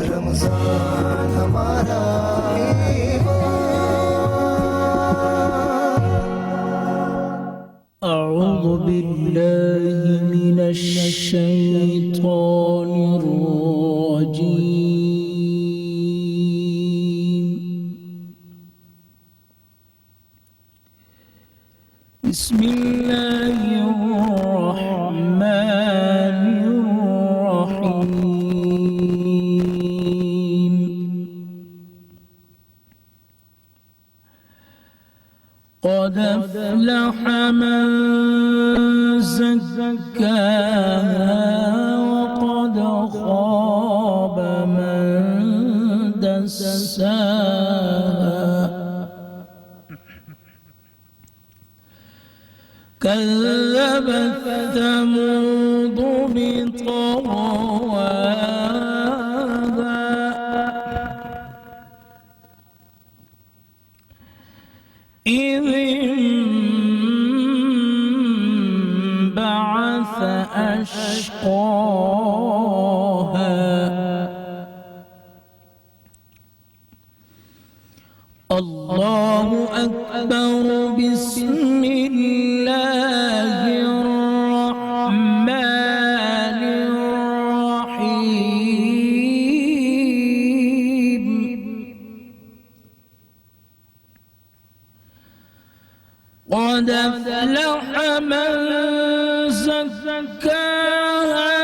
رمضان ہمارا أعوذ بالله من الشيطان الرجيم. بسم الله الرحمن الرحيم. قد أفلح من زكاها وقد خاب من دساها. كذبت ثمود بطغواها إذ انبعث أشقاها. الله أكبر. بسم الله الرحمن الرحيم. قد أفلح من زكاها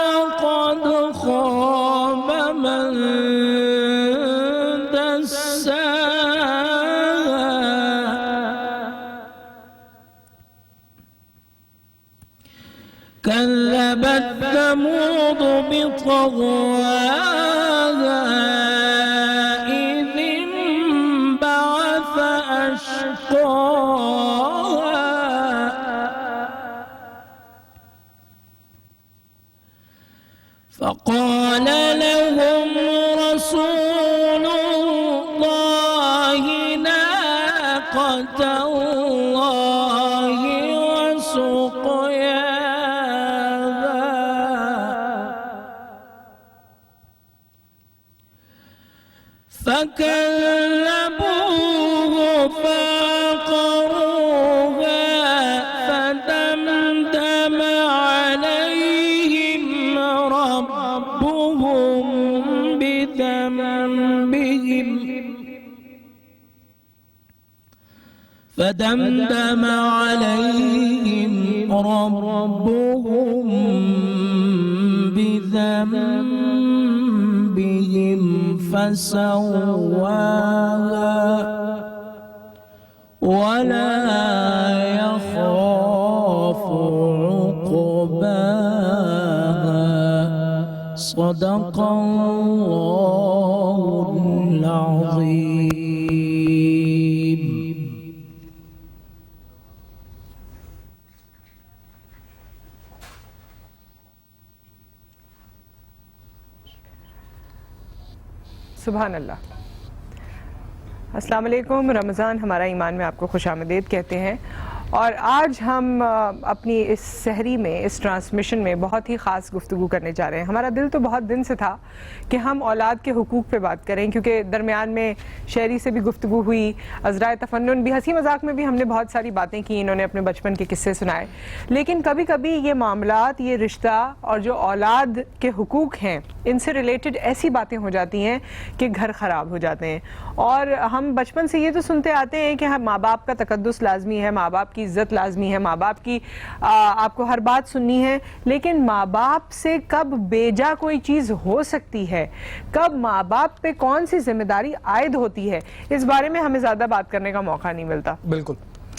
وقد خاب من دساها. كذبت ثمود بطغواها إذ انبعث أشقاها. فقال لهم رسول الله ناقة الله وسقياها. فكذبوه فعقروها فدمدم عليهم ربهم بذنبهم فسواها ولا يخاف عقباها. صدق الله العظيم. سبحان اللہ. السلام علیکم. رمضان ہمارا ایمان میں آپ کو خوش آمدید کہتے ہیں. اور آج ہم اپنی اس سحری میں، اس ٹرانسمیشن میں بہت ہی خاص گفتگو کرنے جا رہے ہیں. ہمارا دل تو بہت دن سے تھا کہ ہم اولاد کے حقوق پہ بات کریں، کیونکہ درمیان میں شہری سے بھی گفتگو ہوئی، عذرائے تفنن بھی، ہنسی مذاق میں بھی ہم نے بہت ساری باتیں کی، انہوں نے اپنے بچپن کے قصے سنائے. لیکن کبھی کبھی یہ معاملات، یہ رشتہ اور جو اولاد کے حقوق ہیں، ان سے ریلیٹڈ ایسی باتیں ہو جاتی ہیں کہ گھر خراب ہو جاتے ہیں. اور ہم بچپن سے یہ تو سنتے آتے ہیں کہ ماں باپ کا تقدس لازمی ہے، ماں باپ کی عزت لازمی ہے، ماں باپ کی آپ کو ہر بات سننی ہے. لیکن ماں باپ سے کب بیجا کوئی چیز ہو سکتی ہے، کب ماں باپ پہ کون سی ذمہ داری عائد ہوتی ہے، اس بارے میں ہمیں زیادہ بات کرنے کا موقع نہیں ملتا. بالکل.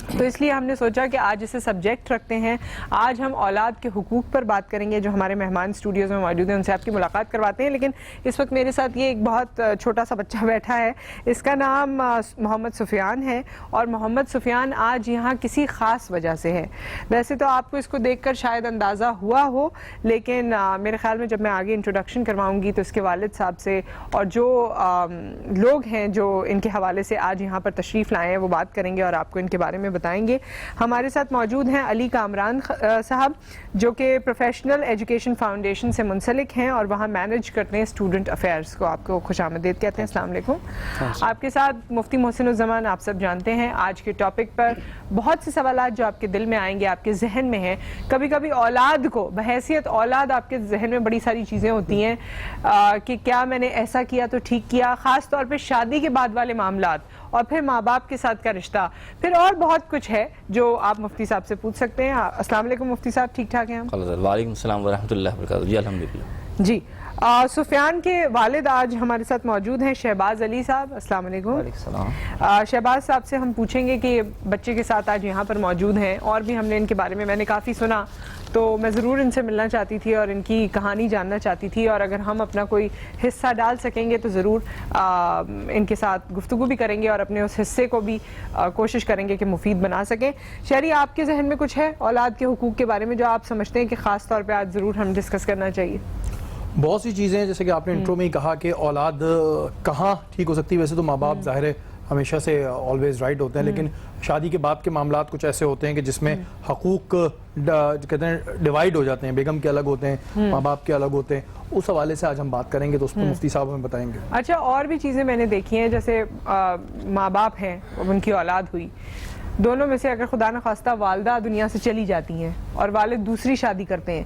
تو اس لیے ہم نے سوچا کہ آج اسے سبجیکٹ رکھتے ہیں. آج ہم اولاد کے حقوق پر بات کریں گے. جو ہمارے مہمان اسٹوڈیوز میں موجود ہیں ان سے آپ کی ملاقات کرواتے ہیں. لیکن اس وقت میرے ساتھ یہ ایک بہت چھوٹا سا بچہ بیٹھا ہے. اس کا نام محمد سفیان ہے، اور محمد سفیان آج یہاں کسی خاص وجہ سے ہے. ویسے تو آپ کو اس کو دیکھ کر شاید اندازہ ہوا ہو، لیکن میرے خیال میں جب میں آگے انٹروڈکشن کرواؤں گی تو اس کے والد صاحب سے اور جو لوگ ہیں جو ان کے حوالے سے آج یہاں پر تشریف لائے ہیں وہ بات کریں گے اور آپ کو ان کے بارے میں بتائیں گے. ہمارے ساتھ موجود ہیں علی کامران صاحب جو کہ پروفیشنل ایجوکیشن فاؤنڈیشن سے منسلک ہیں اور وہاں مینیج کرتے ہیں اسٹوڈنٹ افیئرس کو. آپ کو خوش آمدید کہتے ہیں. السلام علیکم. آپ کے ساتھ مفتی محسن الزمان آپ سب جانتے ہیں. آج کے ٹاپک پر بہت سے سوالات جو آپ کے دل میں آئیں گے, آپ کے ذہن میں ہیں. کبھی کبھی اولاد کو بحیثیت اولاد آپ کے ذہن میں بڑی ساری چیزیں ہوتی ہیں کہ کیا میں نے ایسا کیا تو ٹھیک کیا, خاص طور پہ شادی کے بعد والے معاملات, اور پھر ماں باپ کے ساتھ کا رشتہ, پھر اور بہت کچھ ہے جو آپ مفتی صاحب سے پوچھ سکتے ہیں. السلام علیکم مفتی صاحب, ٹھیک ٹھاک ہیں ہم؟ وعلیکم السلام ورحمۃ اللہ وبرکاتہ. جی الحمدللہ. جی سفیان کے والد آج ہمارے ساتھ موجود ہیں, شہباز علی صاحب. السلام علیکم. وعلیکم السلام. شہباز صاحب سے ہم پوچھیں گے کہ بچے کے ساتھ آج یہاں پر موجود ہیں, اور بھی ہم نے ان کے بارے میں نے کافی سنا, تو میں ضرور ان سے ملنا چاہتی تھی اور ان کی کہانی جاننا چاہتی تھی, اور اگر ہم اپنا کوئی حصہ ڈال سکیں گے تو ضرور ان کے ساتھ گفتگو بھی کریں گے اور اپنے اس حصے کو بھی کوشش کریں گے کہ مفید بنا سکیں. شہری, آپ کے ذہن میں کچھ ہے اولاد کے حقوق کے بارے میں جو آپ سمجھتے ہیں کہ خاص طور پہ آج ضرور ہم ڈسکس کرنا چاہیے؟ بہت سی چیزیں ہیں, جیسے کہ آپ نے انٹرو میں ہی کہا کہ اولاد کہاں ٹھیک ہو سکتی ہے. ویسے تو ماں باپ ظاہر ہے ہمیشہ سے آلویز رائٹ ہوتے ہیں, لیکن شادی کے بعد کے معاملات کچھ ایسے ہوتے ہیں کہ جس میں حقوق کہتے ہیں ڈیوائیڈ ہو جاتے ہیں, بیگم کے الگ ہوتے ہیں, ماں باپ کے الگ ہوتے ہیں. اس حوالے سے آج ہم بات کریں گے, تو اس پہ مفتی صاحب ہمیں بتائیں گے. اچھا, اور بھی چیزیں میں نے دیکھی ہیں, جیسے ماں باپ ہیں, ان کی اولاد ہوئی, دونوں میں سے اگر خدا نخواستہ والدہ دنیا سے چلی جاتی ہیں اور والد دوسری شادی کرتے ہیں,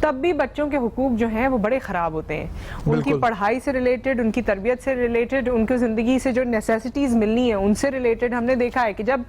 تب بھی بچوں کے حقوق جو ہیں وہ بڑے خراب ہوتے ہیں. ان کی پڑھائی سے ریلیٹڈ, ان کی تربیت سے ریلیٹڈ, ان کو زندگی سے جو نیسیسٹیز ملنی ہیں ان سے ریلیٹڈ ہم نے دیکھا ہے کہ جب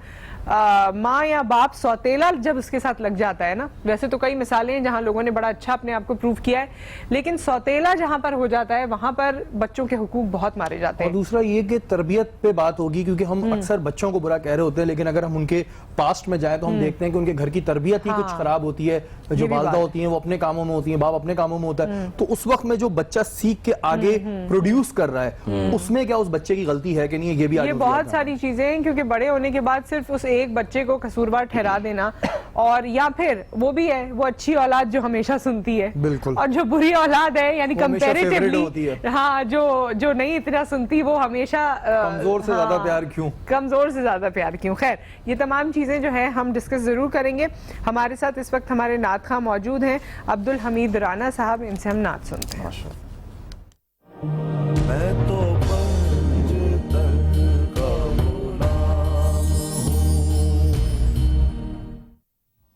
ماں یا باپ سوتیلا جب اس کے ساتھ لگ جاتا ہے نا, ویسے تو کئی مثالیں ہیں جہاں لوگوں نے بڑا اچھا اپنے آپ کو پروف کیا ہے, لیکن سوتیلا جہاں پر ہو جاتا ہے وہاں پر بچوں کے حقوق بہت مارے جاتے ہیں. اور دوسرا یہ کہ تربیت پہ بات ہوگی, کیونکہ ہم اکثر بچوں کو برا کہہ رہے ہوتے ہیں, لیکن اگر ہم ان کے پاسٹ میں جائیں تو ہم دیکھتے ہیں کہ ان کے گھر کی تربیت ہی کچھ خراب ہوتی ہے. جو والدہ ہوتی ہیں وہ اپنے کاموں میں ہوتی ہیں, باپ اپنے کاموں میں ہوتا ہے, تو اس وقت میں جو بچہ سیکھ کے آگے پروڈیوس کر رہا ہے اس میں کیا اس بچے کی غلطی ہے کہ نہیں؟ یہ بھی یہ بہت ساری چیزیں ہیں, کیونکہ بڑے ہونے کے بعد صرف اس ایک بچے کو قصوروار ٹھہرا دینا, اور یا پھر وہ بھی ہے وہ اچھی اولاد جو ہمیشہ سنتی ہے, بالکل, اور جو بری اولاد ہے یعنی کمپیریٹیولی ہاں جو نہیں اتنا سنتی وہ ہمیشہ کمزور سے زیادہ پیار کیوں, کمزور سے زیادہ پیار کیوں. خیر, یہ تمام چیزیں جو ہیں ہم ڈسکس ضرور کریں گے. ہمارے ساتھ اس وقت ہمارے نعت خواں موجود ہیں عبدالحمید رانا صاحب, ان سے ہم نعت سنتے ہیں. میں تو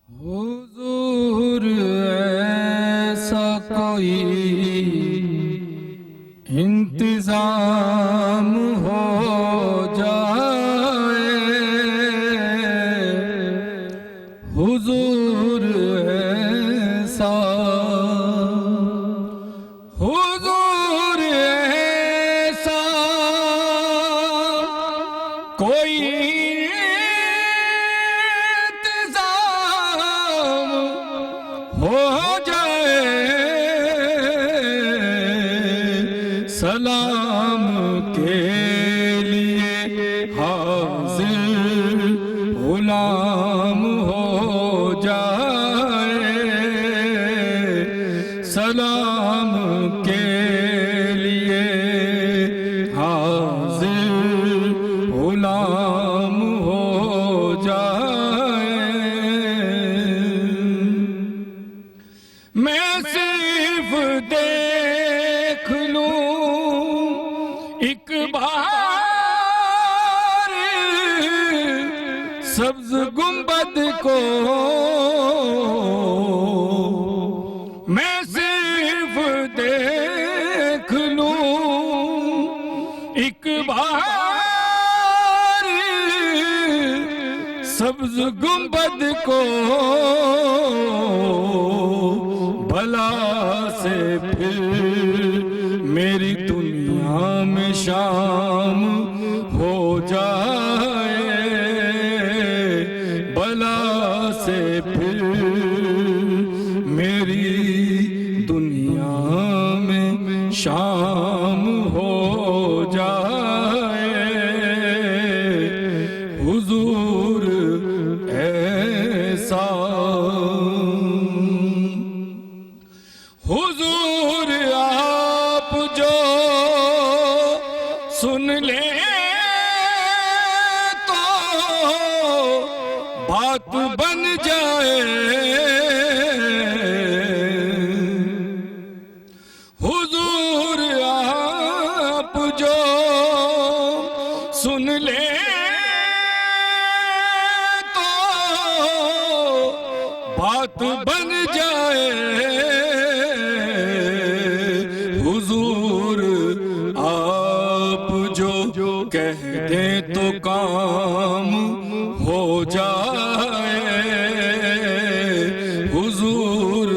حضور ایسا کوئی انتظام ہو جائے, حضور ایسا, حضور ایسا کوئی ہو جائے, سلام کے لیے حاضر غلام ہو جائے, سلام کے لیے حاضر غلام ہو جائے. میں صرف دیکھ لوں ایک بار سبز گنبد کو, میں صرف دیکھ لوں ایک بار سبز گنبد کو, بھلا سے پھر میری دنیا میں شام ہو جائے, بھلا سے پھر میری دنیا میں شام ہو جائے, حضور ایسا, حضور آپ جو سن لیں تو بات بن جائے حضور آپ جو سن لے تو بات بن جائے حضور آپ جو کہہ دیں تو کام ہو جائے حضور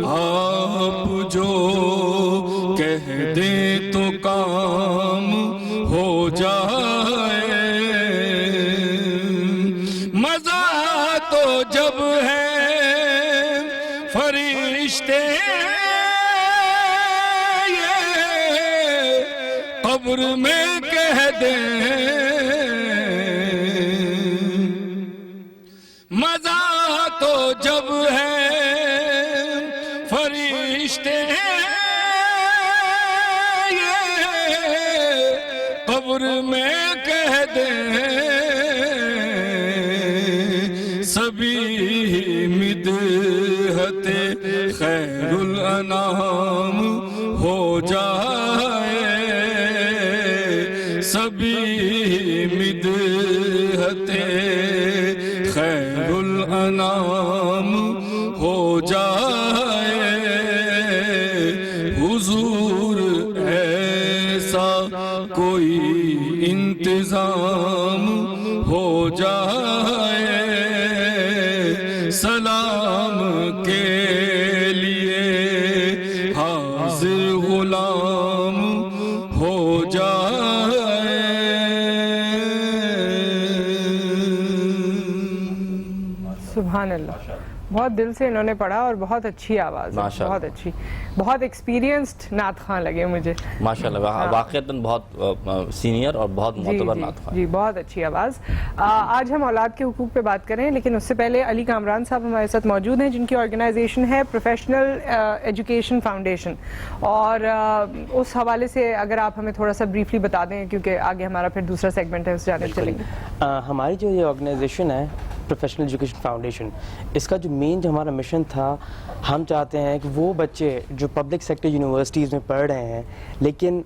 آپ جو کہہ دیں تو کام ہو جائے مزہ تو جب ہے فرشتے یہ قبر میں کہہ دیں مزہ تو جب ہے فرشتے یہ قبر میں کہہ دیں سبھی مدحت خیر الانام ہو جائے سبھی مدحت خیر الانام ہو جائے حضور ایسا کوئی انتظام ہو جائے سلام کے لیے حاضر غلام ہو جائے سبحان اللہ. بہت دل سے انہوں نے پڑھا اور بہت اچھی آواز ہے, ماشاء اللہ. بہت اچھی, بہت ایکسپیرینسڈ نعت خواں لگے مجھے. ماشاء اللہ واقعتاً بہت سینئر اور بہت معتبر نعت خواں. جی بہت اچھی آواز. آج ہم اولاد کے حقوق پہ بات کریں, لیکن اس سے پہلے علی کامران صاحب ہمارے ساتھ موجود ہیں جن کی آرگنائزیشن ہے پروفیشنل ایجوکیشن فاؤنڈیشن, اور اس حوالے سے اگر آپ ہمیں تھوڑا سا بریفلی بتا دیں کیونکہ آگے ہمارا پھر دوسرا سیگمنٹ ہے اس جانب چلیں گے. ہماری جو یہ آرگنائزیشن ہے پروفیشنل ایجوکیشن فاؤنڈیشن, اس کا جو مین جو ہمارا مشن تھا, ہم چاہتے ہیں کہ وہ بچے جو پبلک سیکٹر یونیورسٹیز میں پڑھ رہے ہیں لیکن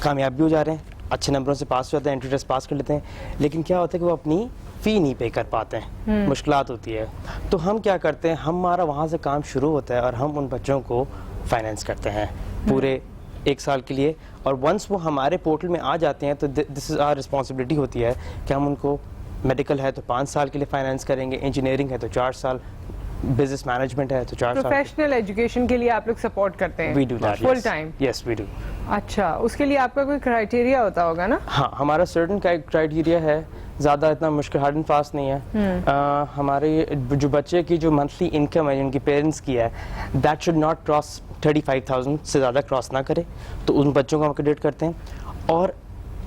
کامیاب بھی ہو جا رہے ہیں, اچھے نمبروں سے پاس ہو جاتے ہیں, انٹری ٹیسٹ پاس کر لیتے ہیں, لیکن کیا ہوتا ہے کہ وہ اپنی فی نہیں پے کر پاتے ہیں, مشکلات ہوتی ہے. تو ہم کیا کرتے ہیں, ہمارا وہاں سے کام شروع ہوتا ہے اور ہم ان بچوں کو فائنینس کرتے ہیں پورے 1 سال کے لیے, اور ونس وہ ہمارے پورٹل میں آ جاتے ہیں تو دس از آور رسپانسبلٹی ہوتی ہے کہ ہم ان کو میڈیکل ہے تو 5 سال کے لیے فائنینس کریں گے, انجینئرنگ ہے تو 4 سال, بزنس مینجمنٹ ہے تو 4 سال. پروفیشنل ایجوکیشن کے لیے آپ لوگ سپورٹ کرتے ہیں we do that full time? Yes we do. اچھا, اس کے لیے آپ کا کوئی کرائٹیریا ہوتا ہوگا نا؟ ہاں, ہمارا سرٹن کرائٹیریا ہے, زیادہ اتنا مشکل ہارڈ اینڈ فاسٹ نہیں ہے. ہمارے جو بچے کی جو منتھلی انکم ہے ان کی پیرنٹس کی ہے, دیٹ شوڈ ناٹ کراس 35,000 سے زیادہ کراس نہ کرے, تو ان بچوں کو ہم کریڈٹ کرتے ہیں. اور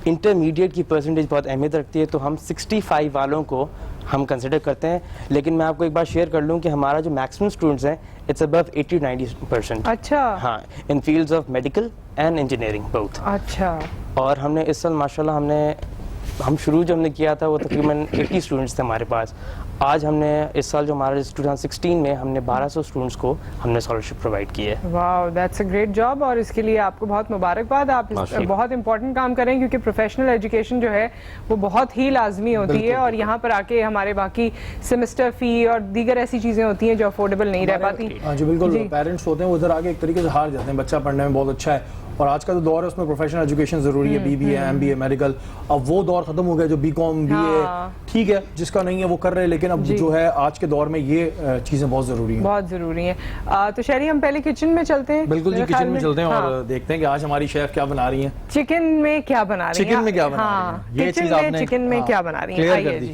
انٹرمیڈیٹ کی پرسنٹیج بہت اہمیت رکھتی ہے, تو ہم 65 والوں کو ہم کنسیڈر کرتے ہیں. لیکن میں آپ کو ایک بات شیئر کر لوں کہ ہمارا جو میکسیمم اسٹوڈنٹس ہیں اٹس ابو 80-90%. اچھا. ہاں, in fields of medical and engineering both. اچھا. اور ہم نے اس سال ماشاءاللہ ہم شروع جو ہم نے کیا تھا وہ تقریباً 80 اسٹوڈنٹس تھے ہمارے پاس. آج ہم نے اس سال جو ہمارا 2016 میں ہم نے 1200 اسٹوڈنٹس کو ہم نے اسکالرشپ پرووائڈ کی ہے. واو, دیٹس اے گریٹ جاب, اور اس کے لیے آپ کو بہت مبارکباد. آپ بہت امپورٹنٹ کام کریں کیونکہ پروفیشنل ایجوکیشن جو ہے وہ بہت ہی لازمی ہوتی ہے, اور یہاں پر آ کے ہمارے باقی سیمسٹر فی اور دیگر ایسی چیزیں ہوتی ہیں جو افورڈیبل نہیں رہ پاتی. ہاں جی بالکل, پیرنٹس ہوتے ہیں وہ ادھر آگے ایک طریقے سے ہار جاتے ہیں, بچہ پڑھنے میں بہت اچھا ہے اور آج کا جو دور ہے اس میں پروفیشنل ایجوکیشن ضروری ہے, B B A, M B A, medical. اب وہ دور ختم ہو گیا جو بی کام, بی اے ٹھیک ہے جس کا نہیں ہے وہ کر رہے, لیکن اب جو ہے آج کے دور میں یہ چیزیں بہت ضروری ہیں, بہت ضروری ہیں. تو شہری ہم پہلے کچن میں چلتے ہیں. بالکل جی, کچن میں چلتے ہیں اور دیکھتے ہیں کہ آج ہماری شیف کیا بنا رہی ہیں. چکن میں کیا بنا رہی ہیں؟ چکن میں کیا بنا رہی ہیں, یہ چیز آپ نے چکن میں کیا بنا رہی ہیں, آئیے جی.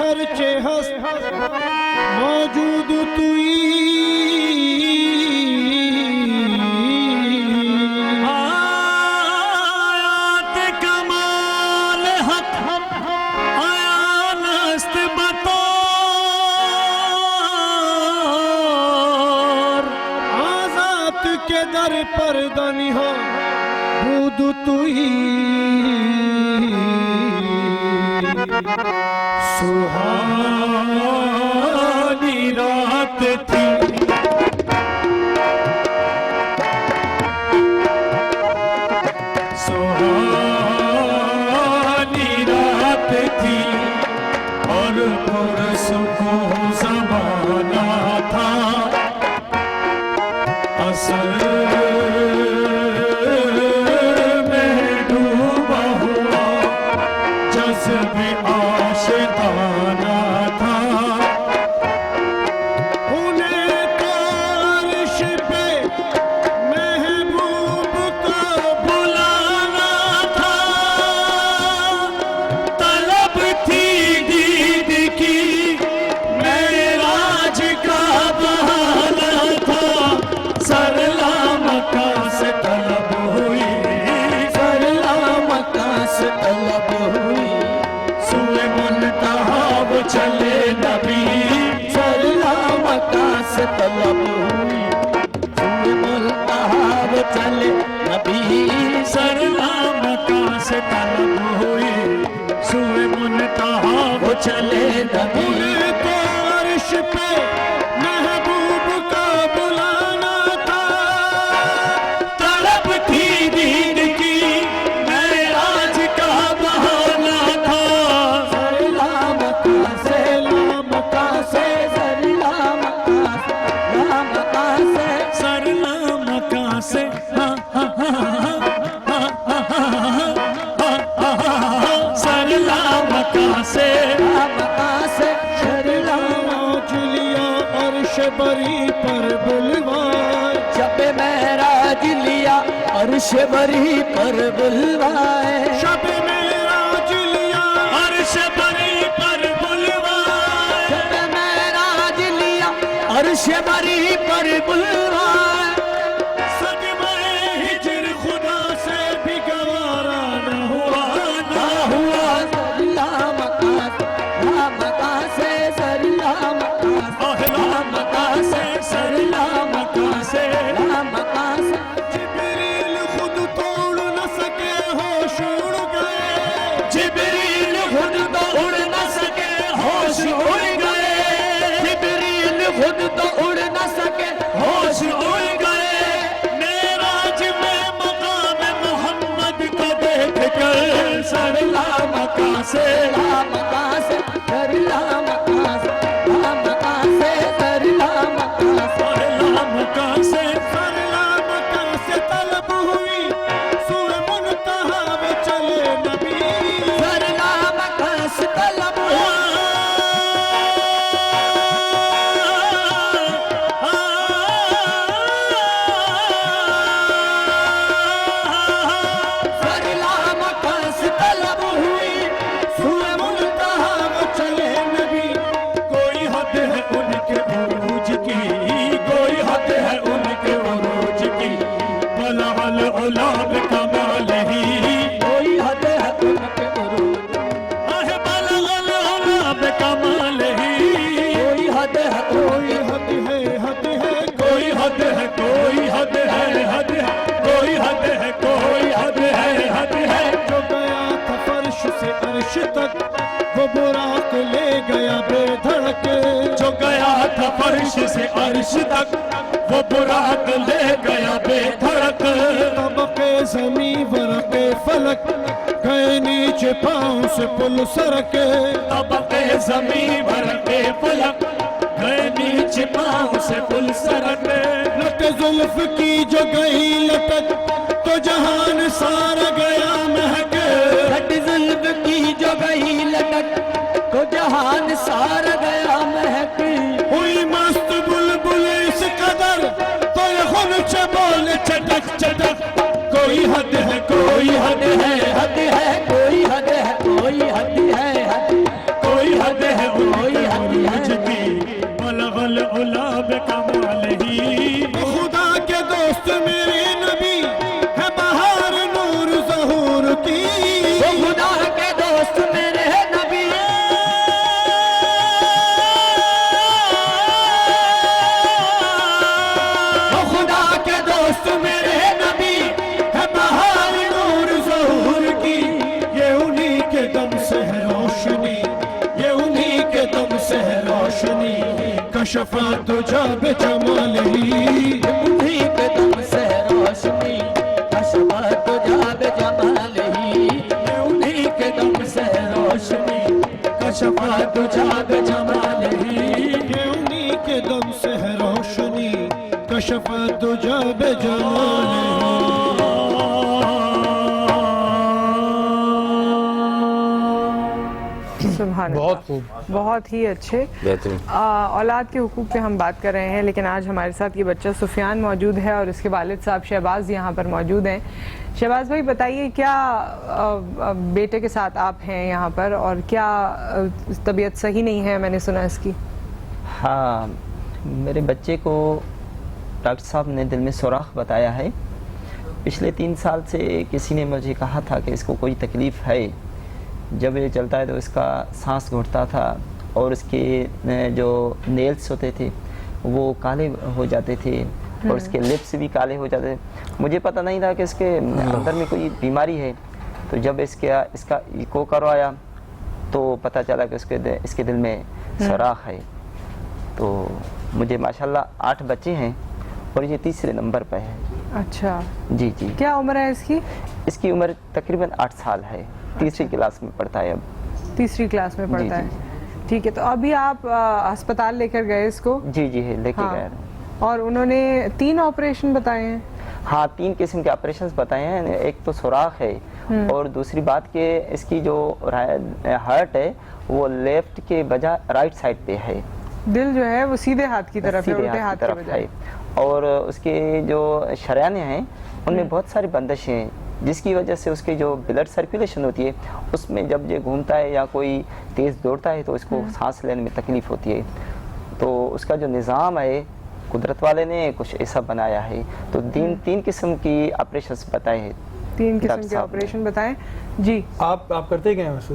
ہر چے ہست موجود توئی آیات کمال حق آیان است بطور آزاد کے در پر دنی ہو بود توئی سہانی رات تھی سہانی رات تھی اور پرسکون زمانہ تھا اصل میں ڈوبا ہوا جذب عاشقانہ تھا انہیں تو عرش پہ محبوب کو بلانا تھا طلب تھی دید کی معراج کا بہانا تھا سرلا مکہ سے طلب ہوئی سرلا مکہ سے طلب ہوئی سوئے منتہا وہ چلے نبی سرلا مکہ سے طلب ہوئی سوئے منتہا وہ چلے نبی سرلا مکہ سے طلب ہوئی سوئے منتہا وہ چلے نبی انہیں تو عرش پہ محبوب کا بلانا تھا طلب تھی دین کی معراج کا بہانا تھا سرلا مکہ سے مکہ سے سرلا مکہ سے سرلا مکہ سے سرلا مکہ سے شرلا جلیا عرش بری پر بلوائے شب معراج لیا عرش بری پر بلوائے شب معراج لیا عرش بری پر بلوائے شب معراج لیا عرش بری پر بلوائے صدمہ ہجر خدا سے بھی گوارا نہ ہوا سرلا مکہ سے سرلا مکہ سے سرلا مکہ سے مکہ سے جبریل خود توڑ نہ سکے ہوش اڑ گئے جبریل خود تو اڑ نہ سکے ہوش اڑ گئے جبریل خود تو اڑ نہ سکے ہوش اڑ گئے معراج میں مقام محمد کو دیکھ کر سرلا مکہ سے مکہ سے سرلا مکہ سے مکہ سے سرلا مکہ سے سرلا مکہ سے سرلا مکہ سے طلب ہوئی سوئے منتہا وہ چلے نبی سرلا مکہ سے طلب ہوئی سرلا مکہ سے طلب ہوئی سوئے منتہا وہ چلے نبی کوئی حد ہے ان کے عروج کی کوئی حد ہے ان کے عروج کی بلغ العلا بکمال ہی کوئی حد ہے ان کے عروج بلغ العلا بکمال ہی کوئی حد ہے کوئی حد ہے کوئی حد ہے کوئی حد ہے حد ہے کوئی حد ہے کوئی حد ہے حد ہے جو گیا تھا فرش سے عرش تک وہ براق لے گیا بے دھڑک جو گیا تھا فرش سے عرش تک وہ براق لے گیا بے دھڑک طبقے زمین ورق فلک گئے نیچے پاؤں سے پل سرکے طبقے زمین ورق فلک گئے نیچے پاؤں سے پل سرکے لٹ زلف کی جو گئی لٹک تو جہان سارا گیا مہک لٹ زلف کی جو گئی لٹک تو جہان سارا گیا مہک ہوئی مست بلبل اس قدر تو یہ غنچہ بولے چٹک چٹک کوئی حد ہے کوئی حد ہے حد ہے کوئی حد ہے کوئی حد ہے حد کوئی حد ہے کشفا دجا بجمالہ انہی کے دم سے روشنی کشفا تجھا بجمالہ انہی کے دم سے روشنی کشفا تجھا بجمالہ یہ انہی کے دم سے ہے روشنی کشفا دجا بجمالہ سبحان اللہ. بہت خوب. بہت ہی اچھے. بہترین. اولاد کے حقوق پہ ہم بات کر رہے ہیں، لیکن آج ہمارے ساتھ یہ بچہ سفیان موجود ہے اور اس کے والد صاحب شہباز یہاں پر موجود ہیں. شہباز بھائی بتائیے، کیا بیٹے کے ساتھ آپ ہیں یہاں پر اور کیا طبیعت صحیح نہیں ہے میں نے سنا اس کی؟ ہاں، میرے بچے کو ڈاکٹر صاحب نے دل میں سوراخ بتایا ہے. پچھلے 3 سال سے کسی نے مجھے کہا تھا کہ اس کو کوئی تکلیف ہے. جب یہ چلتا ہے تو اس کا سانس گھٹتا تھا اور اس کے جو نیلس ہوتے تھے وہ کالے ہو جاتے تھے اور اس کے لپس بھی کالے ہو جاتے تھے. مجھے پتہ نہیں تھا کہ اس کے اندر میں کوئی بیماری ہے. تو جب اس کا ایکو کروایا تو پتہ چلا کہ اس کے دل میں سوراخ ہے. تو مجھے ماشاءاللہ 8 بچے ہیں اور یہ 3 نمبر پہ ہے. اچھا جی جی. کیا عمر ہے اس کی؟ اس کی عمر تقریباً 8 سال ہے. 3ری کلاس میں پڑھتا ہے اب. 3ری کلاس میں پڑھتا ہے. ٹھیک ہے. تو ابھی آپ ہسپتال لے کر گئے اس کو؟ جی جی لے کے گئے. اور انہوں نے 3 آپریشن بتائے ہیں؟ ہاں 3 قسم کے آپریشنز بتائے ہیں. ایک تو سوراخ ہے اور دوسری بات کہ اس کی جو ہارٹ ہے وہ لیفٹ کے بجائے رائٹ سائڈ پہ ہے. دل جو ہے وہ سیدھے ہاتھ کی طرف ہے، الٹے ہاتھ کی بجائے. اور اس کے جو شریانیں ہیں ان میں بہت ساری بندشیں ہیں جس کی وجہ سے اس کی جو بلڈ سرکولیشن ہوتی ہے اس میں جب یہ گھومتا ہے یا کوئی تیز دوڑتا ہے تو اس کو سانس لینے میں تکلیف ہوتی ہے. تو اس کا جو نظام ہے قدرت والے نے کچھ ایسا بنایا ہے. تو 3 قسم کی آپریشنز بتائے ہیں. 3 قسم کے آپریشن بتائیں. جی آپ کرتے گئے ہیں ویسے؟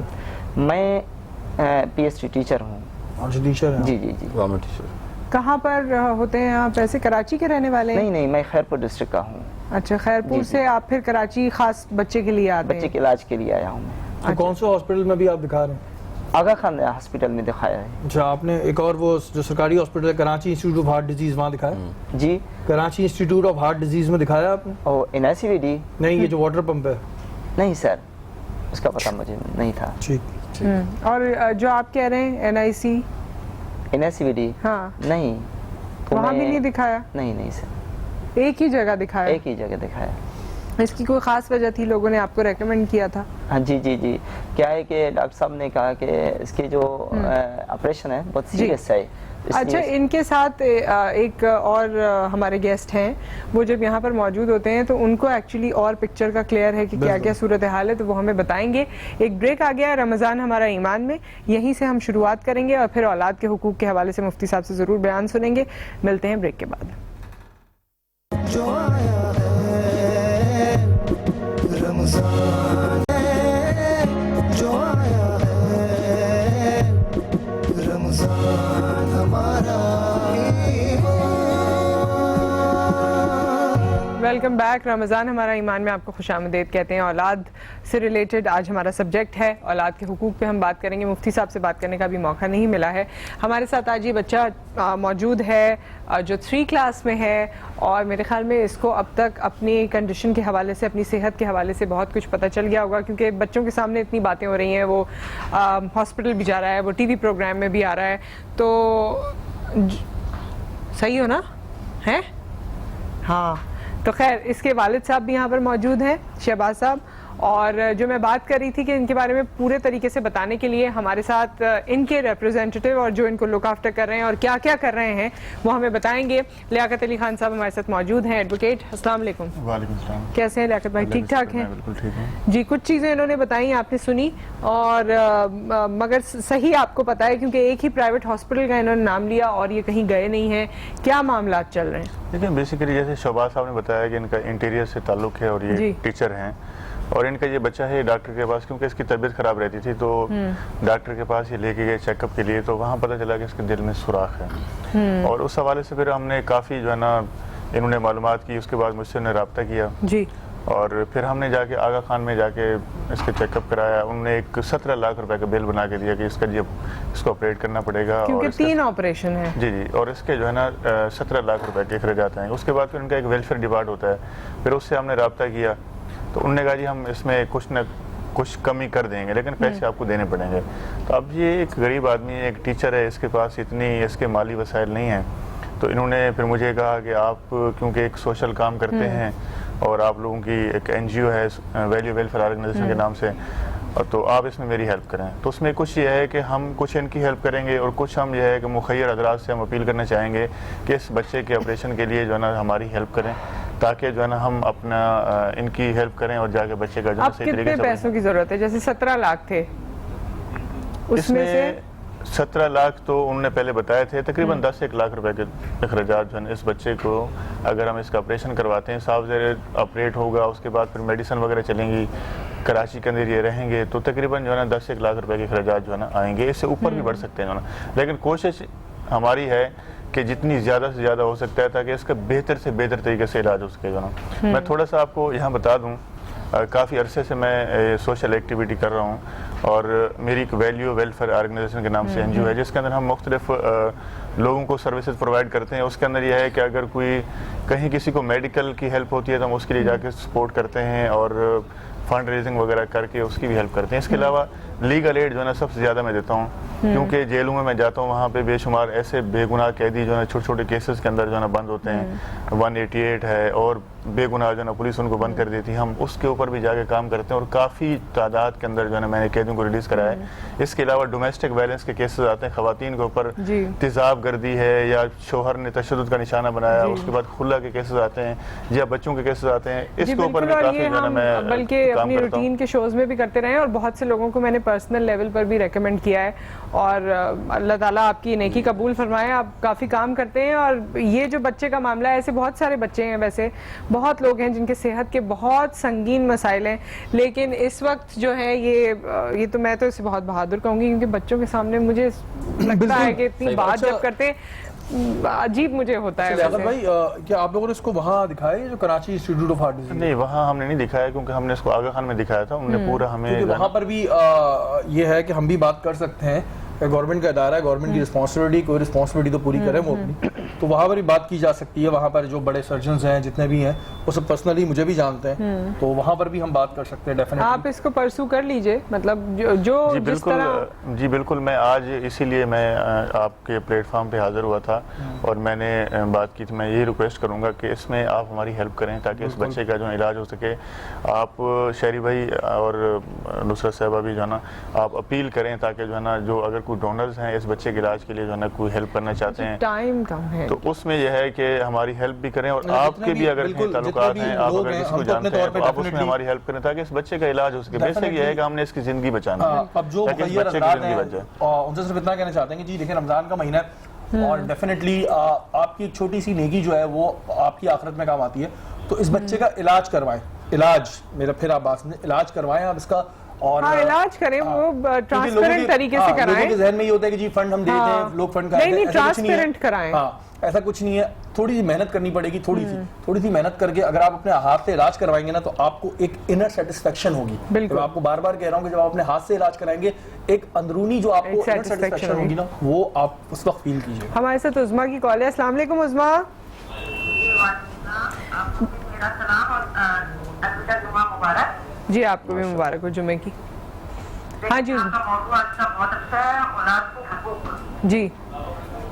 میں PhD ٹیچر ہوں. ٹیچر ہیں؟ جی جی جی. Government teacher. کہاں پر ہوتے ہیں آپ؟ ایسے کراچی کے رہنے والے ہیں؟ نہیں میں خیرپور ڈسٹرکٹ کا ہوں. اچھا خیرپور سے آپ پھر کراچی خاص بچے کے لیے آتے ہیں؟ بچے کے علاج کے لیے آیا ہوں میں. تو کون سے ہاسپٹل میں بھی آپ دکھا رہے ہیں؟ آغا خان ہاسپٹل میں دکھایا ہے. اچھا آپ نے ایک اور وہ جو سرکاری ہاسپٹل ہے Karachi institute of heart disease وہاں دکھایا؟ جی. Karachi institute of heart disease میں دکھایا آپ نے؟ اور NICVD نہیں یہ جو واٹر پمپ ہے؟ نہیں سر اس کا پتہ مجھے نہیں تھا. ٹھیک. اور جو آپ کہہ رہے ہیں NICVD ہاں نہیں وہاں بھی نہیں دکھایا؟ نہیں سر ایک ہی جگہ دکھایا؟ ایک ہی جگہ دکھایا. اس کی کوئی خاص وجہ تھی؟ لوگوں نے آپ کو ریکمینڈ کیا تھا؟ ہاں جی کیا ہے کہ ڈاکٹر صاحب نے کہا کہ اس کے جو آپریشن ہے بہت سیریس ہے. اچھا ان کے ساتھ ایک اور ہمارے گیسٹ ہیں وہ جب یہاں پر موجود ہوتے ہیں تو ان کو ایکچولی اور پکچر کا کلیئر ہے کہ کیا کیا صورتحال ہے تو وہ ہمیں بتائیں گے. ایک بریک آ گیا ہے رمضان ہمارا ایمان میں، یہیں سے ہم شروعات کریں گے اور پھر اولاد کے حقوق کے حوالے سے مفتی صاحب سے ضرور بیان سنیں گے. ملتے ہیں بریک کے بعد. جو آیا ہے رمضان ہے، جو آیا ہے رمضان ہمارا. Welcome back. رمضان ہمارا ایمان میں آپ کو خوش آمدید کہتے ہیں. اولاد سے ریلیٹڈ آج ہمارا سبجیکٹ ہے. اولاد کے حقوق پہ ہم بات کریں گے. مفتی صاحب سے بات کرنے کا بھی موقع نہیں ملا ہے. ہمارے ساتھ آج یہ بچہ موجود ہے جو 3 کلاس میں ہے اور میرے خیال میں اس کو اب تک اپنی کنڈیشن کے حوالے سے، اپنی صحت کے حوالے سے بہت کچھ پتہ چل گیا ہوگا کیونکہ بچوں کے سامنے اتنی باتیں ہو رہی ہیں. وہ ہاسپٹل بھی جا رہا ہے، وہ TV پروگرام میں بھی آ رہا ہے. تو صحیح ہو نا ہے؟ ہاں. تو خیر اس کے والد صاحب بھی یہاں پر موجود ہیں شہباز صاحب. اور جو میں بات کر رہی تھی کہ ان کے بارے میں پورے طریقے سے بتانے کے لیے ہمارے ساتھ ان کے ریپرزینٹیو اور جو ان کو لک آفٹر کر رہے ہیں اور کیا کیا کر رہے ہیں وہ ہمیں بتائیں گے. لیاقت علی خان صاحب ہمارے ساتھ موجود ہیں، ایڈوکیٹ. السلام علیکم. وعلیکم السلام. کیسے ہیں لیاقت بھائی؟ ٹھیک ٹھاک ہیں؟ بالکل ٹھیک ہوں جی. کچھ چیزیں انہوں نے بتائیں آپ نے سنی اور مگر صحیح آپ کو پتا ہے کیونکہ ایک ہی پرائیویٹ ہاسپٹل کا انہوں نے نام لیا اور یہ کہیں گئے نہیں ہیں. کیا معاملات چل رہے ہیں؟ دیکھیں بیسیکلی جیسے شہباز صاحب نے بتایا کہ ان کا انٹیریئر سے تعلق ہے اور یہ ٹیچر ہیں اور ان کا یہ بچہ ہے ڈاکٹر کے پاس کیونکہ اس کی طبیعت خراب رہتی تھی تو ڈاکٹر کے پاس یہ لے کے گئے چیک اپ کے لیے. تو وہاں پتہ چلا کہ اس کے دل میں سوراخ ہے اور اس حوالے سے پھر ہم نے کافی جو ہے نا انہوں نے معلومات کی. اس کے بعد مجھ سے انہوں نے رابطہ کیا جی اور پھر ہم نے جا کے آغا خان میں جا کے اس کے چیک اپ کرایا. انہوں نے ایک 17 لاکھ روپے کا بل بنا کے دیا کہ اس کا اس کو آپریٹ کرنا پڑے گا, کیونکہ 3 آپریشن ہے. جی جی, اور اس کے جو ہے نا 17 لاکھ روپے کے اخراجات ہیں. اس کے بعد پھر ان کا ایک ویلفیئر ڈپارٹ ہوتا ہے, پھر اس سے ہم نے رابطہ کیا تو انہوں نے کہا جی ہم اس میں کچھ نہ کچھ کمی کر دیں گے لیکن پیسے آپ کو دینے پڑیں گے. تو اب یہ ایک غریب آدمی ہے, ایک ٹیچر ہے, اس کے پاس اس کے مالی وسائل نہیں ہیں. تو انہوں نے پھر مجھے کہا کہ آپ کیونکہ ایک سوشل کام کرتے ہیں اور آپ لوگوں کی ایک NGO ہے ویلیو ویلفیئر آرگنائزیشن کے نام سے, تو آپ اس میں میری ہیلپ کریں. تو اس میں کچھ یہ ہے کہ ہم کچھ ان کی ہیلپ کریں گے اور کچھ ہم یہ ہے کہ مخیر حضرات سے ہم اپیل کرنا چاہیں گے کہ اس بچے کے آپریشن کے لیے جو ہے نا ہماری ہیلپ کریں تاکہ جو ہے نا ہم اپنا ان کی ہیلپ کریں اور جا کے بچے کا جو ہے صحیح طریقے سے. کتنے پیسوں کی ضرورت ہے؟ جیسے 17 لاکھ تھے, اس میں سے 17 لاکھ تو انہوں نے پہلے بتائے تھے, تقریباً 10-1 لاکھ روپے کے اخراجات جو ہے اس بچے کو اگر ہم اس کا آپریشن کرواتے ہیں, صاف زیر آپریٹ ہوگا, اس کے بعد پھر میڈیسن وغیرہ چلیں گی, کراچی کے اندر یہ رہیں گے, تو تقریباً جو ہے نا 10-1 لاکھ روپے کے اخراجات جو ہے نا آئیں گے. اس سے اوپر بھی بڑھ سکتے ہیں جو ہے نا, لیکن کوشش ہماری ہے کہ جتنی زیادہ سے زیادہ ہو سکتا ہے تاکہ اس کا بہتر سے بہتر طریقے سے علاج ہو سکے جو ہے نا. میں تھوڑا سا آپ کو یہاں بتا دوں, کافی عرصے سے میں سوشل ایکٹیویٹی کر رہا ہوں اور میری ایک ویلیو ویلفیئر آرگنائزیشن کے نام سے NGO ہے جس کے اندر ہم مختلف لوگوں کو سروسز پرووائڈ کرتے ہیں. اس کے اندر یہ ہے کہ اگر کوئی کہیں کسی کو میڈیکل کی ہیلپ ہوتی ہے تو ہم اس کے لیے جا کے سپورٹ کرتے ہیں اور فنڈ ریزنگ وغیرہ کر کے اس کی بھی ہیلپ کرتے ہیں. اس کے علاوہ لیگل ایڈ جو ہے نا سب سے زیادہ میں دیتا ہوں کیونکہ جیلوں میں جاتا ہوں, وہاں پہ بے شمار ایسے بے گناہ قیدی جو ہے چھوٹے چھوٹے کیسز کے اندر جو ہے نا بند ہوتے ہیں, 188 ہے اور بے گناہ جو ہے نا پولیس ان کو بند کر دیتی ہے. ہم اس کے اوپر بھی جا کے کام کرتے ہیں اور کافی تعداد کے اندر جو ہے نا میں نے قیدیوں کو ریلیز کرایا ہے. اس کے علاوہ ڈومیسٹک وائلنس کے کیسز آتے ہیں, خواتین کے اوپر تیزاب گردی ہے یا شوہر نے تشدد کا نشانہ بنایا, اس کے بعد خلا کے کیسز آتے ہیں یا بچوں کے کیسز آتے ہیں. اس کے اوپر بھی کافی جو ہے نا میں بلکہ اپنی روٹین کے شوز میں بھی کرتے رہے اور بہت سے لوگوں کو میں نے پرسنل لیول پر بھی ریکمینڈ کیا ہے. اور اللہ تعالیٰ آپ کی نیکی قبول فرمائے, آپ کافی کام کرتے ہیں. اور یہ جو بچے کا معاملہ ہے, ایسے بہت سارے بچے ہیں, ویسے بہت لوگ ہیں جن کے صحت کے بہت سنگین مسائل ہیں, لیکن اس وقت جو ہے یہ تو میں تو اسے بہت بہادر کہوں گی کیونکہ بچوں کے سامنے مجھے لگتا ہے کہ اتنی بات جب کرتے عجیب مجھے ہوتا ہے. اگر بھائی کیا آپ لوگوں نے اس کو وہاں دکھایا ہے جو Karachi institute of heart disease? نہیں, وہاں ہم نے نہیں دکھایا کیونکہ ہم نے اس کو آغا خان میں دکھایا تھا. انہوں نے پورا ہمیں وہاں پر بھی یہ ہے کہ ہم بھی بات کر سکتے ہیں, گورنمنٹ کا ادارہ ہے, گورنمنٹ کی رسپانسبلٹی, کوئی رسپانسبلٹی تو پوری کرے وہ اپنی, تو وہاں پر بھی بات کی جا سکتی ہے. وہاں پر جو بڑے سرجنز ہیں جتنے بھی ہیں وہ سب پرسنلی مجھے بھی جانتے ہیں, تو وہاں پر بھی ہم بات کر سکتے ہیں ڈیفینیٹلی. آپ اس کو پرسو کر لیجئے, مطلب جو جس طرح. جی بالکل, میں آج اسی لیے میں آپ کے پلیٹ فارم پہ حاضر ہوا تھا اور میں نے بات کی تھی. میں یہ ریکویسٹ کروں گا کہ اس میں آپ ہماری ہیلپ کریں تاکہ اس بچے کا جو علاج ہو سکے. آپ شہری بھائی اور نصرت صاحبہ بھی جو ہے نا آپ اپیل کریں تاکہ جو ہے نا جو اگر کوئی ڈونرز ہیں اس بچے کے علاج کے لیے جو ہے نا کوئی ہیلپ کرنا چاہتے ہیں, ٹائم کم ہے, تو اس میں یہ ہے کہ ہماری ہیلپ بھی کریں اور آپ کے بھی اگر تعلقات ہیں, آپ اگر کسی کو جانتے ہیں تو آپ اس میں ہماری ہیلپ کریں تاکہ اس بچے کا علاج ہو سکے. بیسک یہ ہے کہ ہم نے اس کی زندگی بچانا ہے, اب جو مخیر افراد ہیں ان سے صرف اتنا کہنا چاہتے ہیں کہ جی دیکھیں رمضان کا مہینہ ہے اور ڈیفینیٹلی آپ کی ایک چھوٹی سی نیکی جو ہے وہ آپ کی آخرت میں کام آتی ہے, تو اس بچے کا علاج کروائیں. علاج میرا پھر آپ بات سمجھیں, علاج کروائیں آپ اس کا, اور علاج کریں وہ ٹرانسپیرنٹ طریقے سے کرائیں. لوگوں کے ذہن میں یہ ہوتا ہے کہ جی فنڈ ہم دے دیں, لوگ فنڈ کرائیں, نہیں ٹرانسپیرنٹ کرائیں. ایسا کچھ نہیں ہے, تھوڑی سی محنت کرنی پڑے گی, تھوڑی سی محنت کر کے اگر آپ اپنے ہاتھ سے علاج کروائیں گے نا تو آپ کو ایک انر سیٹسفیکشن ہوگی. بالکل, آپ کو بار بار کہہ رہا ہوں کہ جب آپ اپنے ہاتھ سے علاج کرائیں گے ایک اندرونی جو آپ کو انر سیٹسفیکشن ہوگی نا وہ آپ اس وقت فیل کیجئے. ہمارے ساتھ عظما کی کال ہے. السلام علیکم عظما. جی آپ کو بھی مبارک ہو جمعے کی. ہاں جی بہت اچھا ہے, اولاد کے حقوق. جی